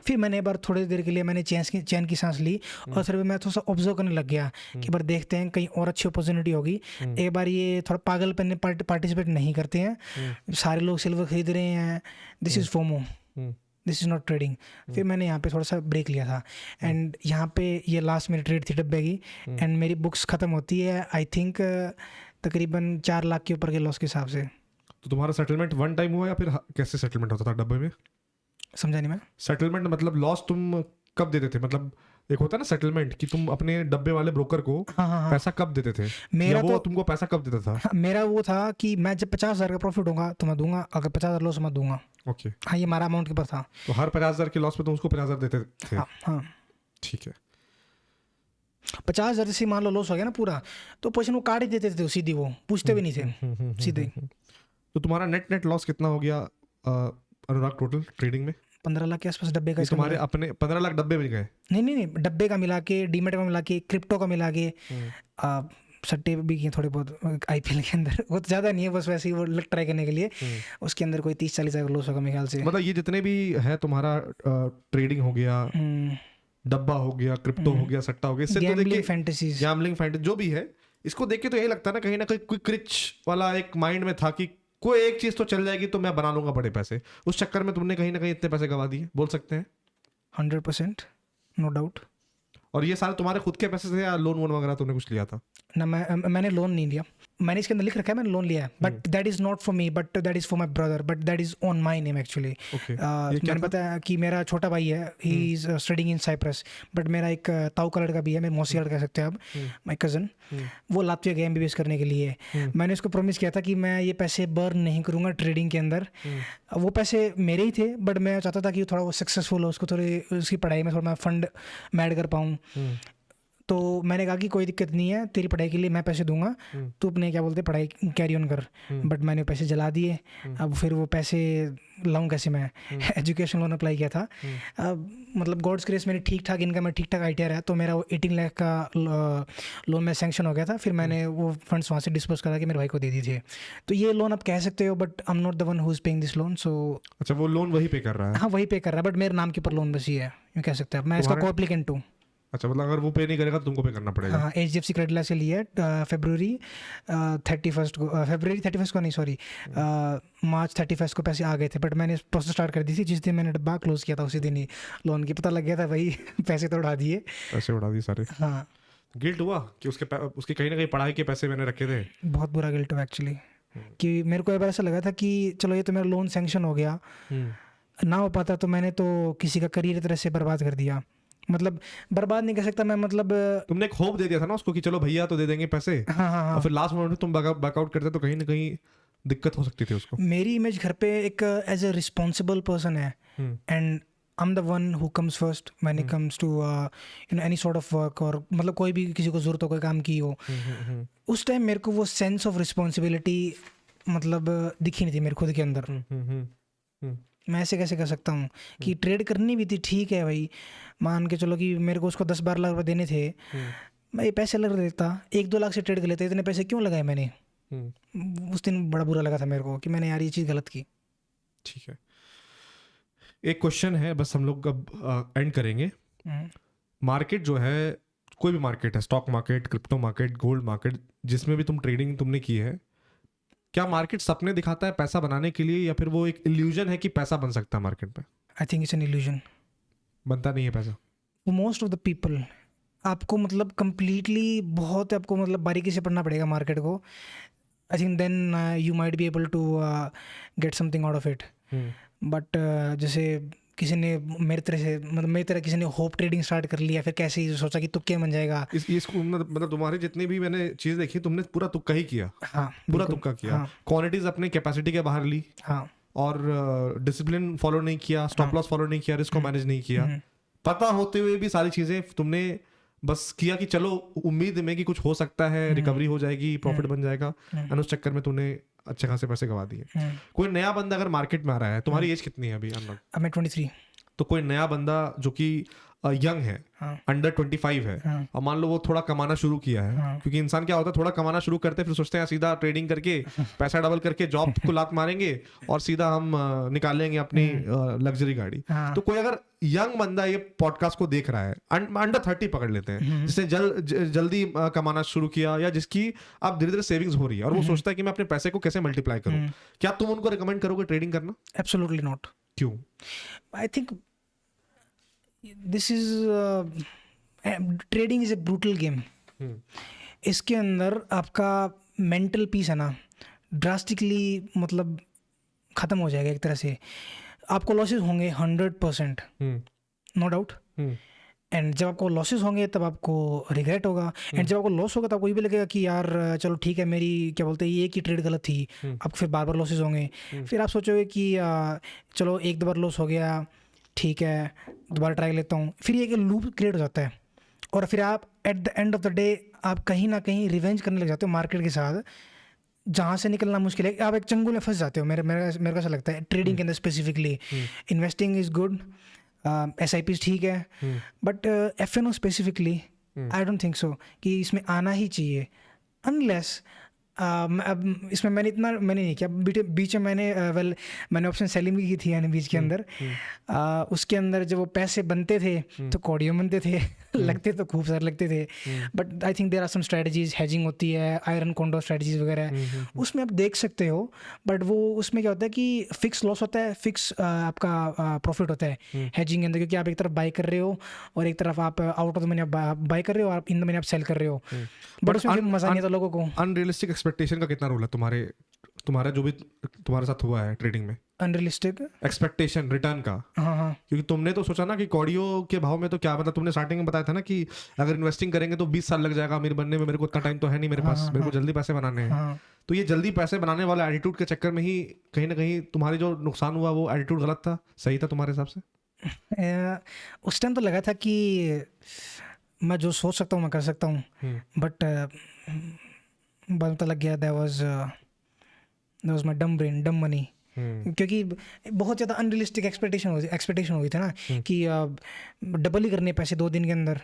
फिर मैंने एक बार थोड़ी देर के लिए मैंने चैन की सांस ली और फिर मैं थोड़ा सा ऑब्जर्व करने लग गया कि बार देखते हैं कहीं और अच्छी अपॉर्चुनिटी होगी। एक बार ये थोड़ा पागलपन में पार्टिसिपेट नहीं करते हैं, सारे लोग सिल्वर खरीद रहे हैं, this is FOMO, this is not trading. फिर मैंने यहाँ पे थोड़ा सा ब्रेक लिया था एंड यहाँ पे ये लास्ट मेरी ट्रेड थी डब्बे की एंड मेरी बुक्स ख़त्म होती है आई थिंक तकरीबन 4 लाख के ऊपर के लॉस के हिसाब से। तो तुम्हारा सेटलमेंट वन टाइम हुआ या फिर कैसे सेटलमेंट होता था डब्बे में? समझा नहीं मैं। सेटलमेंट मतलब लॉस तुम कब देते थे? मतलब एक होता है ना सेटलमेंट कि तुम अपने डब्बे वाले ब्रोकर को पैसा कब देते थे? मेरा वो तो तुमको पैसा कब देता था? मेरा वो था कि मैं जब 50,000 का प्रॉफिट होगा तो मैं दूंगा, अगर 50,000 लॉस मैं दूंगा। ओके, हाँ ये हमारा अमाउंट के ऊपर था। तो हर 50,000 के लॉस पे तुम उसको 50,000 देते थे? हाँ ठीक है। 50,000 से मान लो लॉस हो गया ना पूरा, तो पोजीशन वो काट ही देते थे सीधी, वो पूछते भी नहीं थे सीधे। तो तुम्हारा नेट लॉस कितना हो गया अनुराग टोटल ट्रेडिंग में? 15 लाख के आसपास डब्बे का। तुम्हारे अपने 15 लाख डब्बे में गए? नहीं डब्बे का मिला के, डीमेट का मिला के, क्रिप्टो का मिला के, सट्टे भी किए थोड़े बहुत आईपीएल के अंदर, वो तो ज़्यादा नहीं है, बस वैसे ही वो ट्राई करने के लिए। उसके अंदर कोई 30-40 हज़ार लॉस होगा मेरे ख्याल से। मतलब ये जितने भी है तुम्हारा ट्रेडिंग हो गया, डब्बा हो गया, क्रिप्टो हो गया, सट्टा हो गया, इससे तो देखिए फैंटेसीज, गैम्बलिंग फैंटेसी जो भी है, इसको देख के तो यही लगता है ना कहीं क्विक रिच वाला एक माइंड में था कि कोई एक चीज तो चल जाएगी तो मैं बना लूंगा बड़े पैसे। उस चक्कर में तुमने कहीं ना कहीं इतने पैसे गवा दिए, बोल सकते हैं। 100% नो डाउट। और ये सारे तुम्हारे खुद के पैसे थे या लोन वोन वगैरह तुमने कुछ लिया था? ना मैंने लोन नहीं लिया। मैंने इसके अंदर लिख रखा है मैंने लोन लिया है, but that is not for me, but that is for my brother, but that is on my name actually. मैंने बताया कि मेरा छोटा भाई है, he is studying in Cyprus, but मेरा एक ताऊ का लड़का भी है, मेरे मौसी लड़का कह सकते हैं आप, माई कज़न, वो लातविया गया MBBS करने के लिए। मैंने उसको प्रॉमिस किया था कि मैं ये पैसे बर्न नहीं करूँगा ट्रेडिंग के अंदर। वो पैसे मेरे ही थे, बट मैं चाहता था कि थोड़ा वो सक्सेसफुल हो, उसको थोड़ी उसकी पढ़ाई में थोड़ा मैं फंड मैं ऐड कर पाऊँ। तो मैंने कहा कि कोई दिक्कत नहीं है, तेरी पढ़ाई के लिए मैं पैसे दूंगा, तू अपने क्या बोलते पढ़ाई कैरी ऑन कर। बट मैंने पैसे जला दिए। अब फिर वो पैसे लाऊं कैसे मैं? एजुकेशन लोन अप्लाई किया था। अब मतलब गॉड्स ग्रेस मेरी ठीक ठाक इनकम है, ठीक ठाक ITR है, तो मेरा वो 18 लाख का लोन में सैंक्शन हो गया था। फिर मैंने वो फंड्स वहाँ से डिस्पोज करा के मेरे भाई को दे दी थे। तो ये लोन आप कह सकते हो, but I am not the one who is paying this loan. So अच्छा, वो लोन वही पे कर रहा है? हाँ, वही पे कर रहा है, बट मेरे नाम के ऊपर लोन बस ही है, यूँ कह सकते हैं। मैं इसका तुम्हारे- को एप्लीकेंट हूँ। अच्छा, मतलब अगर वो पे नहीं करेगा तो तुमको पे करना पड़ेगा? हाँ, HDFC क्रेडिट से लिया है फरवरी 31 को, फरवरी 31 को नहीं, सॉरी मार्च 31 को पैसे आ गए थे। बट मैंने प्रोसेस स्टार्ट कर दी थी जिस दिन मैंने डब्बा क्लोज किया था, उसी दिन ही लोन की पता लग गया था भाई। पैसे तो उड़ा दिए। पैसे उड़ा दिए सारे? हाँ, गिल्ट हुआ कि उसके कहीं ना कहीं पढ़ाई के पैसे मैंने रखे थे? बहुत बुरा गिल्ट हुआ एक्चुअली, कि मेरे को एक बार ऐसा लगा था कि चलो ये तो मेरा लोन सैंक्शन हो गया, ना हो पाता तो मैंने तो किसी का करियर तरह से बर्बाद कर दिया। मतलब बर्बाद नहीं कह सकता मैं, मतलब तुमने एक होप दे दिया था ना उसको कि चलो भैया तो दे देंगे पैसे, हाँ हाँ और हाँ। फिर लास्ट मोमेंट में तुम बैकआउट करते तो कहीं ना कहीं दिक्कत हो सकती थी उसको। मेरी इमेज घर पे एक एज अ रिस्पॉन्सिबल पर्सन है, and I am the one who comes first when it comes to any sort of work, और मतलब कोई भी किसी को जरूरत हो, कोई काम की हो, उस टाइम मेरे को वो सेंस ऑफ रिस्पॉन्सिबिलिटी मतलब दिखी नहीं थी मेरे खुद के अंदर। मैं ऐसे कैसे कर सकता हूँ कि ट्रेड करनी भी थी, ठीक है भाई, मान के चलो कि मेरे को उसको 10-12 लाख रुपए देने थे, मैं ये पैसे लग देता, 1-2 लाख से ट्रेड कर लेता, इतने पैसे क्यों लगाए मैंने? उस दिन बड़ा बुरा लगा था मेरे को कि मैंने यार ये चीज़ गलत की। ठीक है, एक क्वेश्चन है बस, हम लोग अब एंड करेंगे। मार्केट जो है, कोई भी मार्केट है, stock market, crypto market, gold market, जिसमें भी तुम ट्रेडिंग तुमने की है, क्या मार्केट सपने दिखाता है पैसा बनाने के लिए, या फिर वो एक इल्यूजन है कि पैसा बन सकता है मार्केट में? I think it's an illusion. बनता नहीं है पैसा? मोस्ट ऑफ द पीपल, आपको मतलब कम्प्लीटली बहुत आपको मतलब बारीकी से पढ़ना पड़ेगा मार्केट को। I think then you might be able to get something out of it. But जैसे किसी ने मेरी तरह से, मतलब मेरी तरह किसी ने होप ट्रेडिंग स्टार्ट कर लिया, फिर कैसे ही सोचा कि तुक्के बन जाएगा। इसको मतलब तुम्हारी जितनी भी मैंने चीज देखी, तुमने पूरा तुक्का ही किया। हाँ, पूरा बिल्कुल। तुक्का किया। हाँ, क्वांटिटीज अपने कैपेसिटी के बाहर ली, हाँ, और डिसिप्लिन फॉलो नहीं किया, स्टॉप लॉस फॉलो नहीं किया, रिस्क को मैनेज नहीं किया। पता होते हुए भी सारी चीजें तुमने बस किया कि चलो उम्मीद में कि कुछ हो सकता है, रिकवरी हो जाएगी, प्रॉफिट बन जाएगा, और उस चक्कर में तूने अच्छे खासे पैसे गवा दिए। कोई नया बंदा अगर मार्केट में आ रहा है, तुम्हारी एज कितनी है अभी अनलॉक? अब मैं 23। तो कोई नया बंदा जो कि यंग है, अंडर 25 है, और मान लो वो थोड़ा कमाना शुरू किया है, क्योंकि इंसान क्या होता है, थोड़ा कमाना शुरू करते हैं, फिर सोचते हैं सीधा ट्रेडिंग करके पैसा डबल करके जॉब को लात मारेंगे और सीधा हम निकालेंगे अपनी लग्जरी गाड़ी। तो कोई अगर यंग बंदा ये पॉडकास्ट को देख रहा है, अंडर 30 पकड़ लेते हैं, जिसने जल्दी कमाना शुरू किया, या जिसकी अब धीरे धीरे सेविंग्स हो रही है, और वो सोचता है कि मैं अपने पैसे को कैसे मल्टीप्लाई करूं, क्या तुम उनको रिकमेंड करोगे ट्रेडिंग करना? Absolutely not. क्यों? I think this is trading is a brutal game. इसके अंदर आपका मेंटल पीस है ना, ड्रास्टिकली मतलब ख़त्म हो जाएगा एक तरह से। आपको लॉसेस होंगे 100%, नो डाउट। एंड जब आपको लॉसेस होंगे तब आपको रिग्रेट होगा, एंड जब आपको लॉस होगा तब आपको ये भी लगेगा कि यार चलो ठीक है, मेरी क्या बोलते हैं ये एक ही ट्रेड गलत थी। आपको फिर बार बार लॉसेस होंगे, फिर आप सोचोगे कि चलो एक दो बार लॉस हो गया, ठीक है दोबारा ट्राई लेता हूँ, फिर ये एक लूप क्रिएट हो जाता है, और फिर आप at the end of the day आप कहीं ना कहीं रिवेंज करने लग जाते हो मार्केट के साथ, जहाँ से निकलना मुश्किल है। आप एक चंगुल में फंस जाते हो। मेरे को ऐसा लगता है ट्रेडिंग के अंदर specifically. Investing is good, SIPs ठीक है, but FNO specifically I don't think so कि इसमें आना ही चाहिए, अनलेस अब इसमें मैंने नहीं किया। बीच में मैंने ऑप्शन सेलिंग भी की थी, यानी बीच के अंदर उसके अंदर जब वो पैसे बनते थे तो कौड़ियों बनते थे, लगते तो खूब सारे लगते थे, but I think there are some strategies, hedging होती है, आयरन कॉन्डो स्ट्रेटजीज वगैरह, उसमें आप देख सकते हो। बट वो उसमें क्या होता है कि फिक्स लॉस होता है, फिक्स आपका प्रॉफिट होता है हेजिंग के अंदर, क्योंकि आप एक तरफ बाई कर रहे हो और एक तरफ आप आउट ऑफ द मनी आप बाई कर रहे हो और इन द मनी आप सेल कर रहे हो। बट उसमें मजा नहीं आता लोगों को। अनरियलिस्टिक एक्सपेक्टेशन का कितना रोल है तुम्हारा जो भी तुम्हारे साथ हुआ है ट्रेडिंग में? अनरियलिस्टिक एक्सपेक्टेशन रिटर्न का। हाँ, क्योंकि तुमने तो सोचा ना कि कौड़ियों के भाव में तो क्या, मतलब तुमने स्टार्टिंग में बताया था ना कि अगर इन्वेस्टिंग करेंगे तो 20 साल लग जाएगा अमीर बनने में, मेरे को इतना टाइम तो है नहीं मेरे पास, मेरे को जल्दी पैसे बनाने हैं। तो ये जल्दी पैसे बनाने वाला एटीट्यूड के चक्कर में ही कहीं ना कहीं तुम्हारी जो नुकसान हुआ वो एटीट्यूड गलत था, सही था तुम्हारे हिसाब से? उस टाइम तो लगा था कि मैं जो सोच सकता हूँ मैं कर सकता हूँ, बट बाद में पता लग गया दैट वाज माय डम ब्रेन, डम मनी। क्योंकि बहुत ज़्यादा अनरियलिस्टिक एक्सपेक्टेशन हुई थी ना कि डबल ही करने पैसे 2 दिन के अंदर,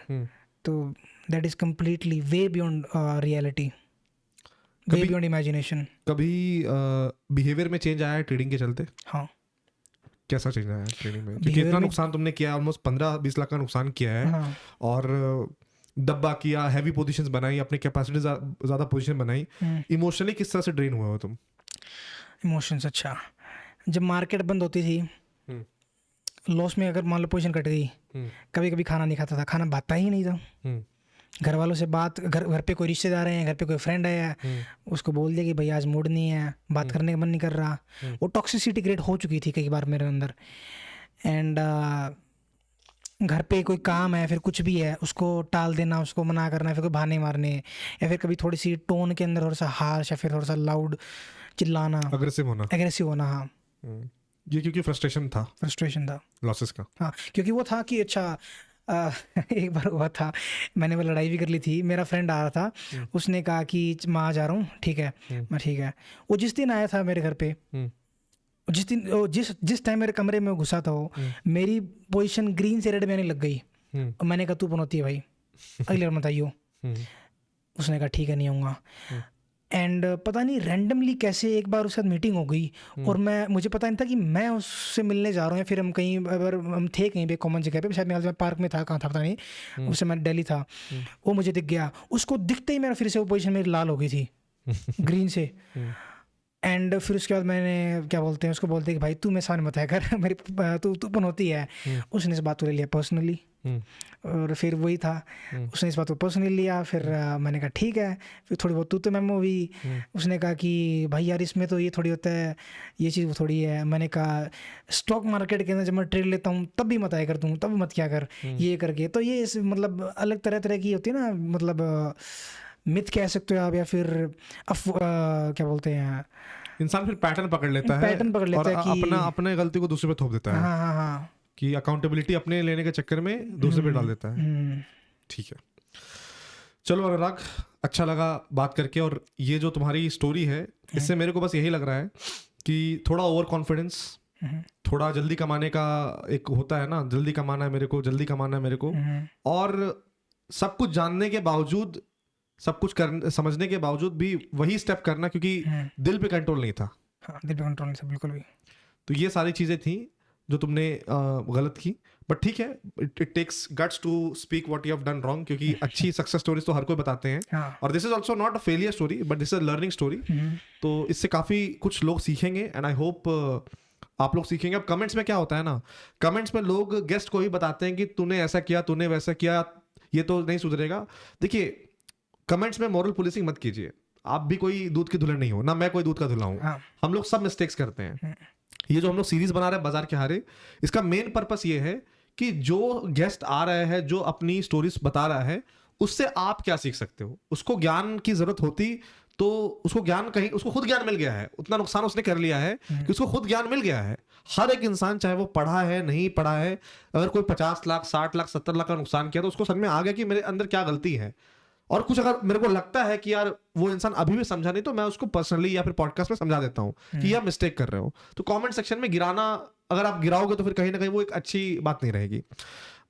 तो that is completely way beyond reality, way beyond imagination. कभी बिहेवियर में चेंज आया है ट्रेडिंग के चलते? हाँ, कैसा चेंज आया है ट्रेडिंग में? क्योंकि इतना नुकसान तुमने किया, ऑलमोस्ट 15-20 लाख का नुकसान किया है। हाँ, और डब्बा किया, हैवी पोजीशंस बनाई, अपनी कैपेसिटी ज़्यादा पोजीशन बनाई, इमोशनली किस तरह से ड्रेन हुए हो तुम? इमोशंस, अच्छा, जब मार्केट बंद होती थी, लॉस में अगर मान लो पोजीशन कट गई, कभी कभी खाना नहीं खाता था, खाना भाता ही नहीं था। घर वालों से बात, घर पे कोई रिश्तेदार हैं, घर पे कोई फ्रेंड आया, उसको बोल दिया कि भाई आज मूड नहीं है, बात करने का मन नहीं कर रहा। वो टॉक्सिसिटी क्रिएट हो चुकी थी कई बार मेरे अंदर। एंड घर पे कोई काम है, फिर कुछ भी है, उसको टाल देना, उसको मना करना, फिर कोई बहाने मारने, या फिर कभी थोड़ी सी टोन के अंदर थोड़ा सा हार्श या फिर थोड़ा सा लाउड चिल्लाना, एग्रेसिव होना। हाँ, ये क्योंकि फ्रस्ट्रेशन था लॉसेस का। हाँ, क्योंकि वो था कि अच्छा एक बार हुआ था, मैंने वो लड़ाई भी कर ली थी। मेरा फ्रेंड आ रहा था, उसने कहा कि मैं आ जा रहा हूँ, ठीक है, मैं ठीक है। वो जिस दिन आया था मेरे घर पे, जिस टाइम मेरे कमरे में घुसा था, वो मेरी पोजीशन ग्रीन से रेड में आने लग गई। और मैंने कहा तू बनोती है भाई, अगले बार मत आइयो। उसने कहा ठीक है, नहीं आऊँगा। एंड पता नहीं रैंडमली कैसे एक बार उसके साथ मीटिंग हो गई, और मुझे पता नहीं था कि मैं उससे मिलने जा रहा हूँ, या फिर हम कहीं, अगर हम थे कहीं पे कॉमन जगह पे, शायद मैं पार्क में था, कहाँ था पता नहीं, उससे मैं दिल्ली था। वो मुझे दिख गया, उसको दिखते ही मेरा फिर से वो पोजीशन मेरी लाल हो गई थी ग्रीन से। एंड फिर उसके बाद मैंने क्या बोलते हैं, उसको बोलते हैं कि भाई तू मेरे सामने मत आया कर, मेरी तू बनोती है। उसने इस बात को ले लिया पर्सनली, और फिर वही था, उसने इस बात को पर्सनली लिया। फिर मैंने कहा ठीक है, फिर थोड़ी बहुत तू मैं हुई। उसने कहा कि भाई यार इसमें तो ये थोड़ी होता है, ये चीज़ वो थोड़ी है। मैंने कहा स्टॉक मार्केट के अंदर जब मैं ट्रेड लेता हूँ तब भी मत आया कर, तू तब मत क्या कर, ये करके। तो ये मतलब अलग तरह तरह की होती है ना, मतलब मिथ कह सकते हो आप, या फिर क्या बोलते हैं, इंसान फिर पैटर्न पकड़ लेता है और अपने गलती को दूसरे पे थोप देता है। हाँ, कि अकाउंटेबिलिटी अपने लेने के चक्कर में दूसरे पे डाल देता है। ठीक है, चलो अनुराग, अच्छा लगा बात करके। और ये जो तुम्हारी स्टोरी है, इससे मेरे को बस यही लग रहा है कि थोड़ा ओवर कॉन्फिडेंस, थोड़ा जल्दी कमाने का एक होता है ना, जल्दी कमाना है मेरे को, जल्दी कमाना है मेरे को, और सब कुछ जानने के बावजूद, सब कुछ समझने के बावजूद भी वही स्टेप करना, क्योंकि दिल पे कंट्रोल नहीं था। हाँ, दिल पे कंट्रोल नहीं था बिल्कुल भी। तो ये सारी चीजें थी जो तुमने गलत की, बट ठीक है, it takes guts to speak what you have done wrong, क्योंकि अच्छी सक्सेस स्टोरीज तो हर कोई बताते हैं। हाँ। और this is also not a failure story, but this is a learning story. तो इससे काफी कुछ लोग सीखेंगे, एंड आई होप आप लोग सीखेंगे। अब कमेंट्स में क्या होता है ना, कमेंट्स में लोग गेस्ट को ही बताते हैं कि तूने ऐसा किया, तूने वैसा किया, ये तो नहीं सुधरेगा। देखिए, कमेंट्स में मॉरल पुलिसिंग मत कीजिए। आप भी कोई दूध की दुल्हन नहीं हो, ना मैं कोई दूध का धुला हूं। हाँ। हम लोग सब मिस्टेक्स करते हैं। ये जो हम लोग सीरीज बना रहे हैं बाजार के हारे, इसका मेन पर्पस ये है कि जो गेस्ट आ रहा है, जो अपनी स्टोरीज बता रहा है, उससे आप क्या सीख सकते हो। उसको ज्ञान की जरूरत होती तो उसको ज्ञान कहीं, उसको खुद ज्ञान मिल गया है, उतना नुकसान उसने कर लिया है कि उसको खुद ज्ञान मिल गया है। हर एक इंसान, चाहे वो पढ़ा है नहीं पढ़ा है, अगर कोई 50 लाख 60 लाख 70 लाख का नुकसान किया तो उसको समझ में आ गया कि मेरे अंदर क्या गलती है। और कुछ अगर मेरे को लगता है कि यार वो इंसान अभी भी समझा नहीं, तो मैं उसको पर्सनली या फिर पॉडकास्ट में समझा देता हूँ कि यह मिस्टेक कर रहे हो। तो कमेंट सेक्शन में गिराना, अगर आप गिराओगे तो फिर कहीं ना कहीं वो एक अच्छी बात नहीं रहेगी।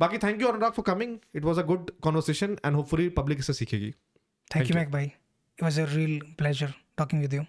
बाकी thank you Anurag for coming, it was a good conversation and hopefully public इससे सीखेगी। थैंक यू मैक भाई, it was a real pleasure talking with you.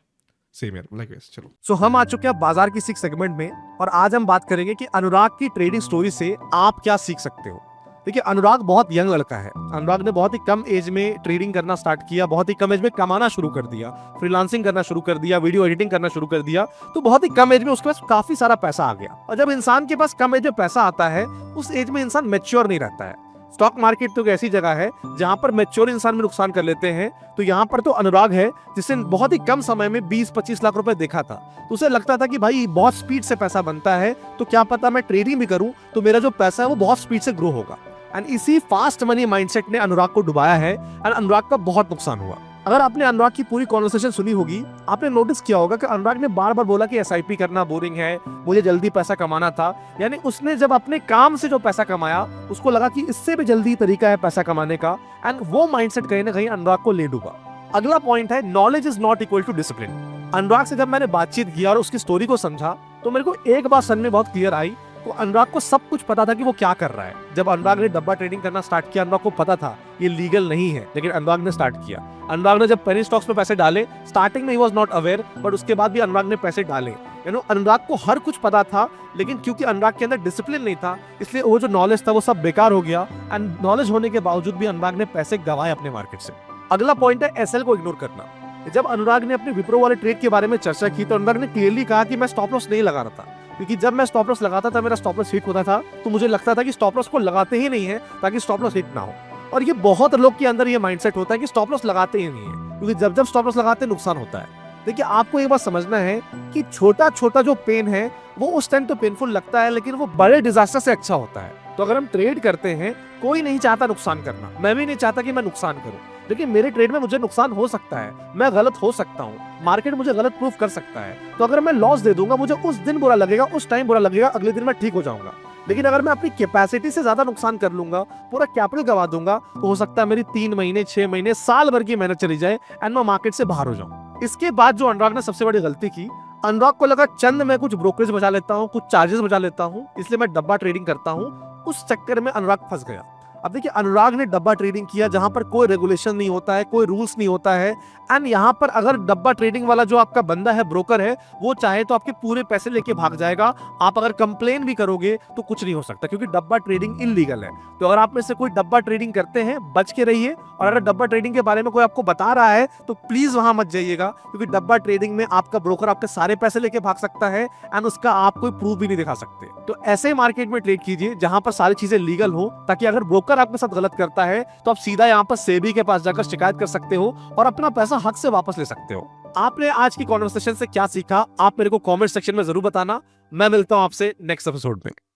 Same here, likewise. चलो, सो हम आ चुके हैं बाजार की सीख सेगमेंट में, और आज हम बात करेंगे कि अनुराग की ट्रेडिंग स्टोरी से आप क्या सीख सकते हो। देखिए, अनुराग बहुत यंग लड़का है। अनुराग ने बहुत ही कम एज में ट्रेडिंग करना स्टार्ट किया, बहुत ही कम एज में कमाना शुरू कर दिया, फ्रीलांसिंग करना शुरू कर दिया, वीडियो एडिटिंग करना शुरू कर दिया। तो बहुत ही कम एज में उसके पास काफी सारा पैसा आ गया। और जब इंसान के पास कम एज में पैसा आता है, उस एज में इंसान मैच्योर नहीं रहता है। स्टॉक मार्केट तो एक ऐसी जगह है जहां पर मैच्योर इंसान में नुकसान कर लेते हैं। तो यहाँ पर तो अनुराग है जिसने बहुत ही कम समय में 20-25 लाख रुपए देखा था। तो उसे लगता था कि भाई बहुत स्पीड से पैसा बनता है, तो क्या पता मैं ट्रेडिंग भी करूं तो मेरा जो पैसा है वो बहुत स्पीड से ग्रो होगा। एंड इसी फास्ट मनी माइंडसेट ने अनुराग को डुबाया है, एंड अनुराग का बहुत नुकसान हुआ। अगर आपने अनुराग की पूरी कॉन्वर्सेशन सुनी होगी, आपने नोटिस किया होगा कि अनुराग ने बार बार बोला कि एसआईपी करना बोरिंग है, मुझे जल्दी पैसा कमाना था। यानी उसने जब अपने काम से जो पैसा कमाया, उसको लगा कि इससे भी जल्दी तरीका है पैसा कमाने का, एंड वो माइंडसेट कहीं ना कहीं अनुराग को ले डूबा। अगला पॉइंट है, knowledge is not equal to discipline. Anurag से जब मैंने बातचीत किया और उसकी स्टोरी को समझा, तो मेरे को एक बात समझ में बहुत क्लियर आई। तो अनुराग को सब कुछ पता था कि वो क्या कर रहा है। जब अनुराग ने डब्बा ट्रेडिंग करना स्टार्ट किया, अनुराग को पता था ये लीगल नहीं है, लेकिन अनुराग ने स्टार्ट किया। अनुराग ने जब पेनी स्टॉक्स में पैसे डाले, स्टार्टिंग में he was not aware, but उसके बाद भी अनुराग ने पैसे डाले। अनुराग को हर कुछ पता था, लेकिन क्योंकि अनुराग के अंदर डिसिप्लिन नहीं था, इसलिए वो जो नॉलेज था वो सब बेकार हो गया, एंड नॉलेज होने के बावजूद भी अनुराग ने पैसे गंवाए अपने मार्केट से। अगला पॉइंट है एसएल को इग्नोर करना। जब अनुराग ने अपने विप्रो वाले ट्रेड के बारे में चर्चा की, तो अनुराग ने क्लियरली कहा कि मैं स्टॉप लॉस नहीं लगा रहा था, क्योंकि जब मैं स्टॉप लॉस लगाता था, मेरा स्टॉप लॉस हिट होता था, तो मुझे लगता था कि स्टॉप लॉस को लगाते ही नहीं है ताकि स्टॉप लॉस हिट ना हो। और ये बहुत लोग के अंदर ये माइंडसेट होता है कि स्टॉप लॉस लगाते ही नहीं है, क्योंकि जब जब स्टॉप लॉस लगाते हैं नुकसान होता है। देखिए, आपको एक बात समझना है कि छोटा छोटा जो पेन है वो उस टाइम तो पेनफुल लगता है, लेकिन वो बड़े डिजास्टर से अच्छा होता है। तो अगर हम ट्रेड करते हैं, कोई नहीं चाहता नुकसान करना, मैं भी नहीं चाहता कि मैं नुकसान करूं, लेकिन मेरे ट्रेड में मुझे नुकसान हो सकता है, मैं गलत हो सकता हूं, मार्केट मुझे गलत प्रूफ कर सकता है। तो अगर मैं लॉस दे दूंगा, मुझे उस दिन बुरा लगेगा, उस टाइम बुरा लगेगा, अगले दिन मैं ठीक हो जाऊंगा। लेकिन अगर मैं अपनी कैपेसिटी से ज्यादा नुकसान कर लूंगा, पूरा कैपिटल गवा दूंगा, तो हो सकता है मेरी 3 महीने, 6 महीने, साल भर की मेहनत चली जाए एंड मैं मार्केट से बाहर हो जाऊं। इसके बाद जो अनुराग ने सबसे बड़ी गलती की, अनुराग को लगा चंद मैं कुछ ब्रोकरेज बचा लेता हूं, कुछ चार्जेस बचा लेता हूं, इसलिए मैं डब्बा ट्रेडिंग करता हूं। उस चक्कर में अनुराग फंस गया। अब देखिए, अनुराग ने डब्बा ट्रेडिंग किया जहां पर कोई रेगुलेशन नहीं होता है, कोई रूल्स नहीं होता है, एंड यहाँ पर अगर डब्बा ट्रेडिंग वाला जो आपका बंदा है, ब्रोकर है, वो चाहे तो आपके पूरे पैसे लेके भाग जाएगा। आप अगर कंप्लेन भी करोगे तो कुछ नहीं हो सकता, क्योंकि डब्बा ट्रेडिंग इलीगल है। तो अगर आप में से कोई डब्बा ट्रेडिंग करते हैं, बच के रहिए। और अगर डब्बा ट्रेडिंग के बारे में कोई आपको बता रहा है, तो प्लीज वहां मत जाइएगा, क्योंकि डब्बा ट्रेडिंग में आपका ब्रोकर आपके सारे पैसे लेके भाग सकता है, एंड उसका आप कोई प्रूफ भी नहीं दिखा सकते। तो ऐसे मार्केट में ट्रेड कीजिए जहां पर सारी चीजें लीगल हो, ताकि अगर ब्रोकर आपके साथ गलत करता है तो आप सीधा यहाँ पर सेबी के पास जाकर शिकायत कर सकते हो और अपना पैसा हक से वापस ले सकते हो। आपने आज की कॉन्वर्सेशन से क्या सीखा, आप मेरे को कमेंट सेक्शन में जरूर बताना। मैं मिलता हूं आपसे नेक्स्ट एपिसोड में।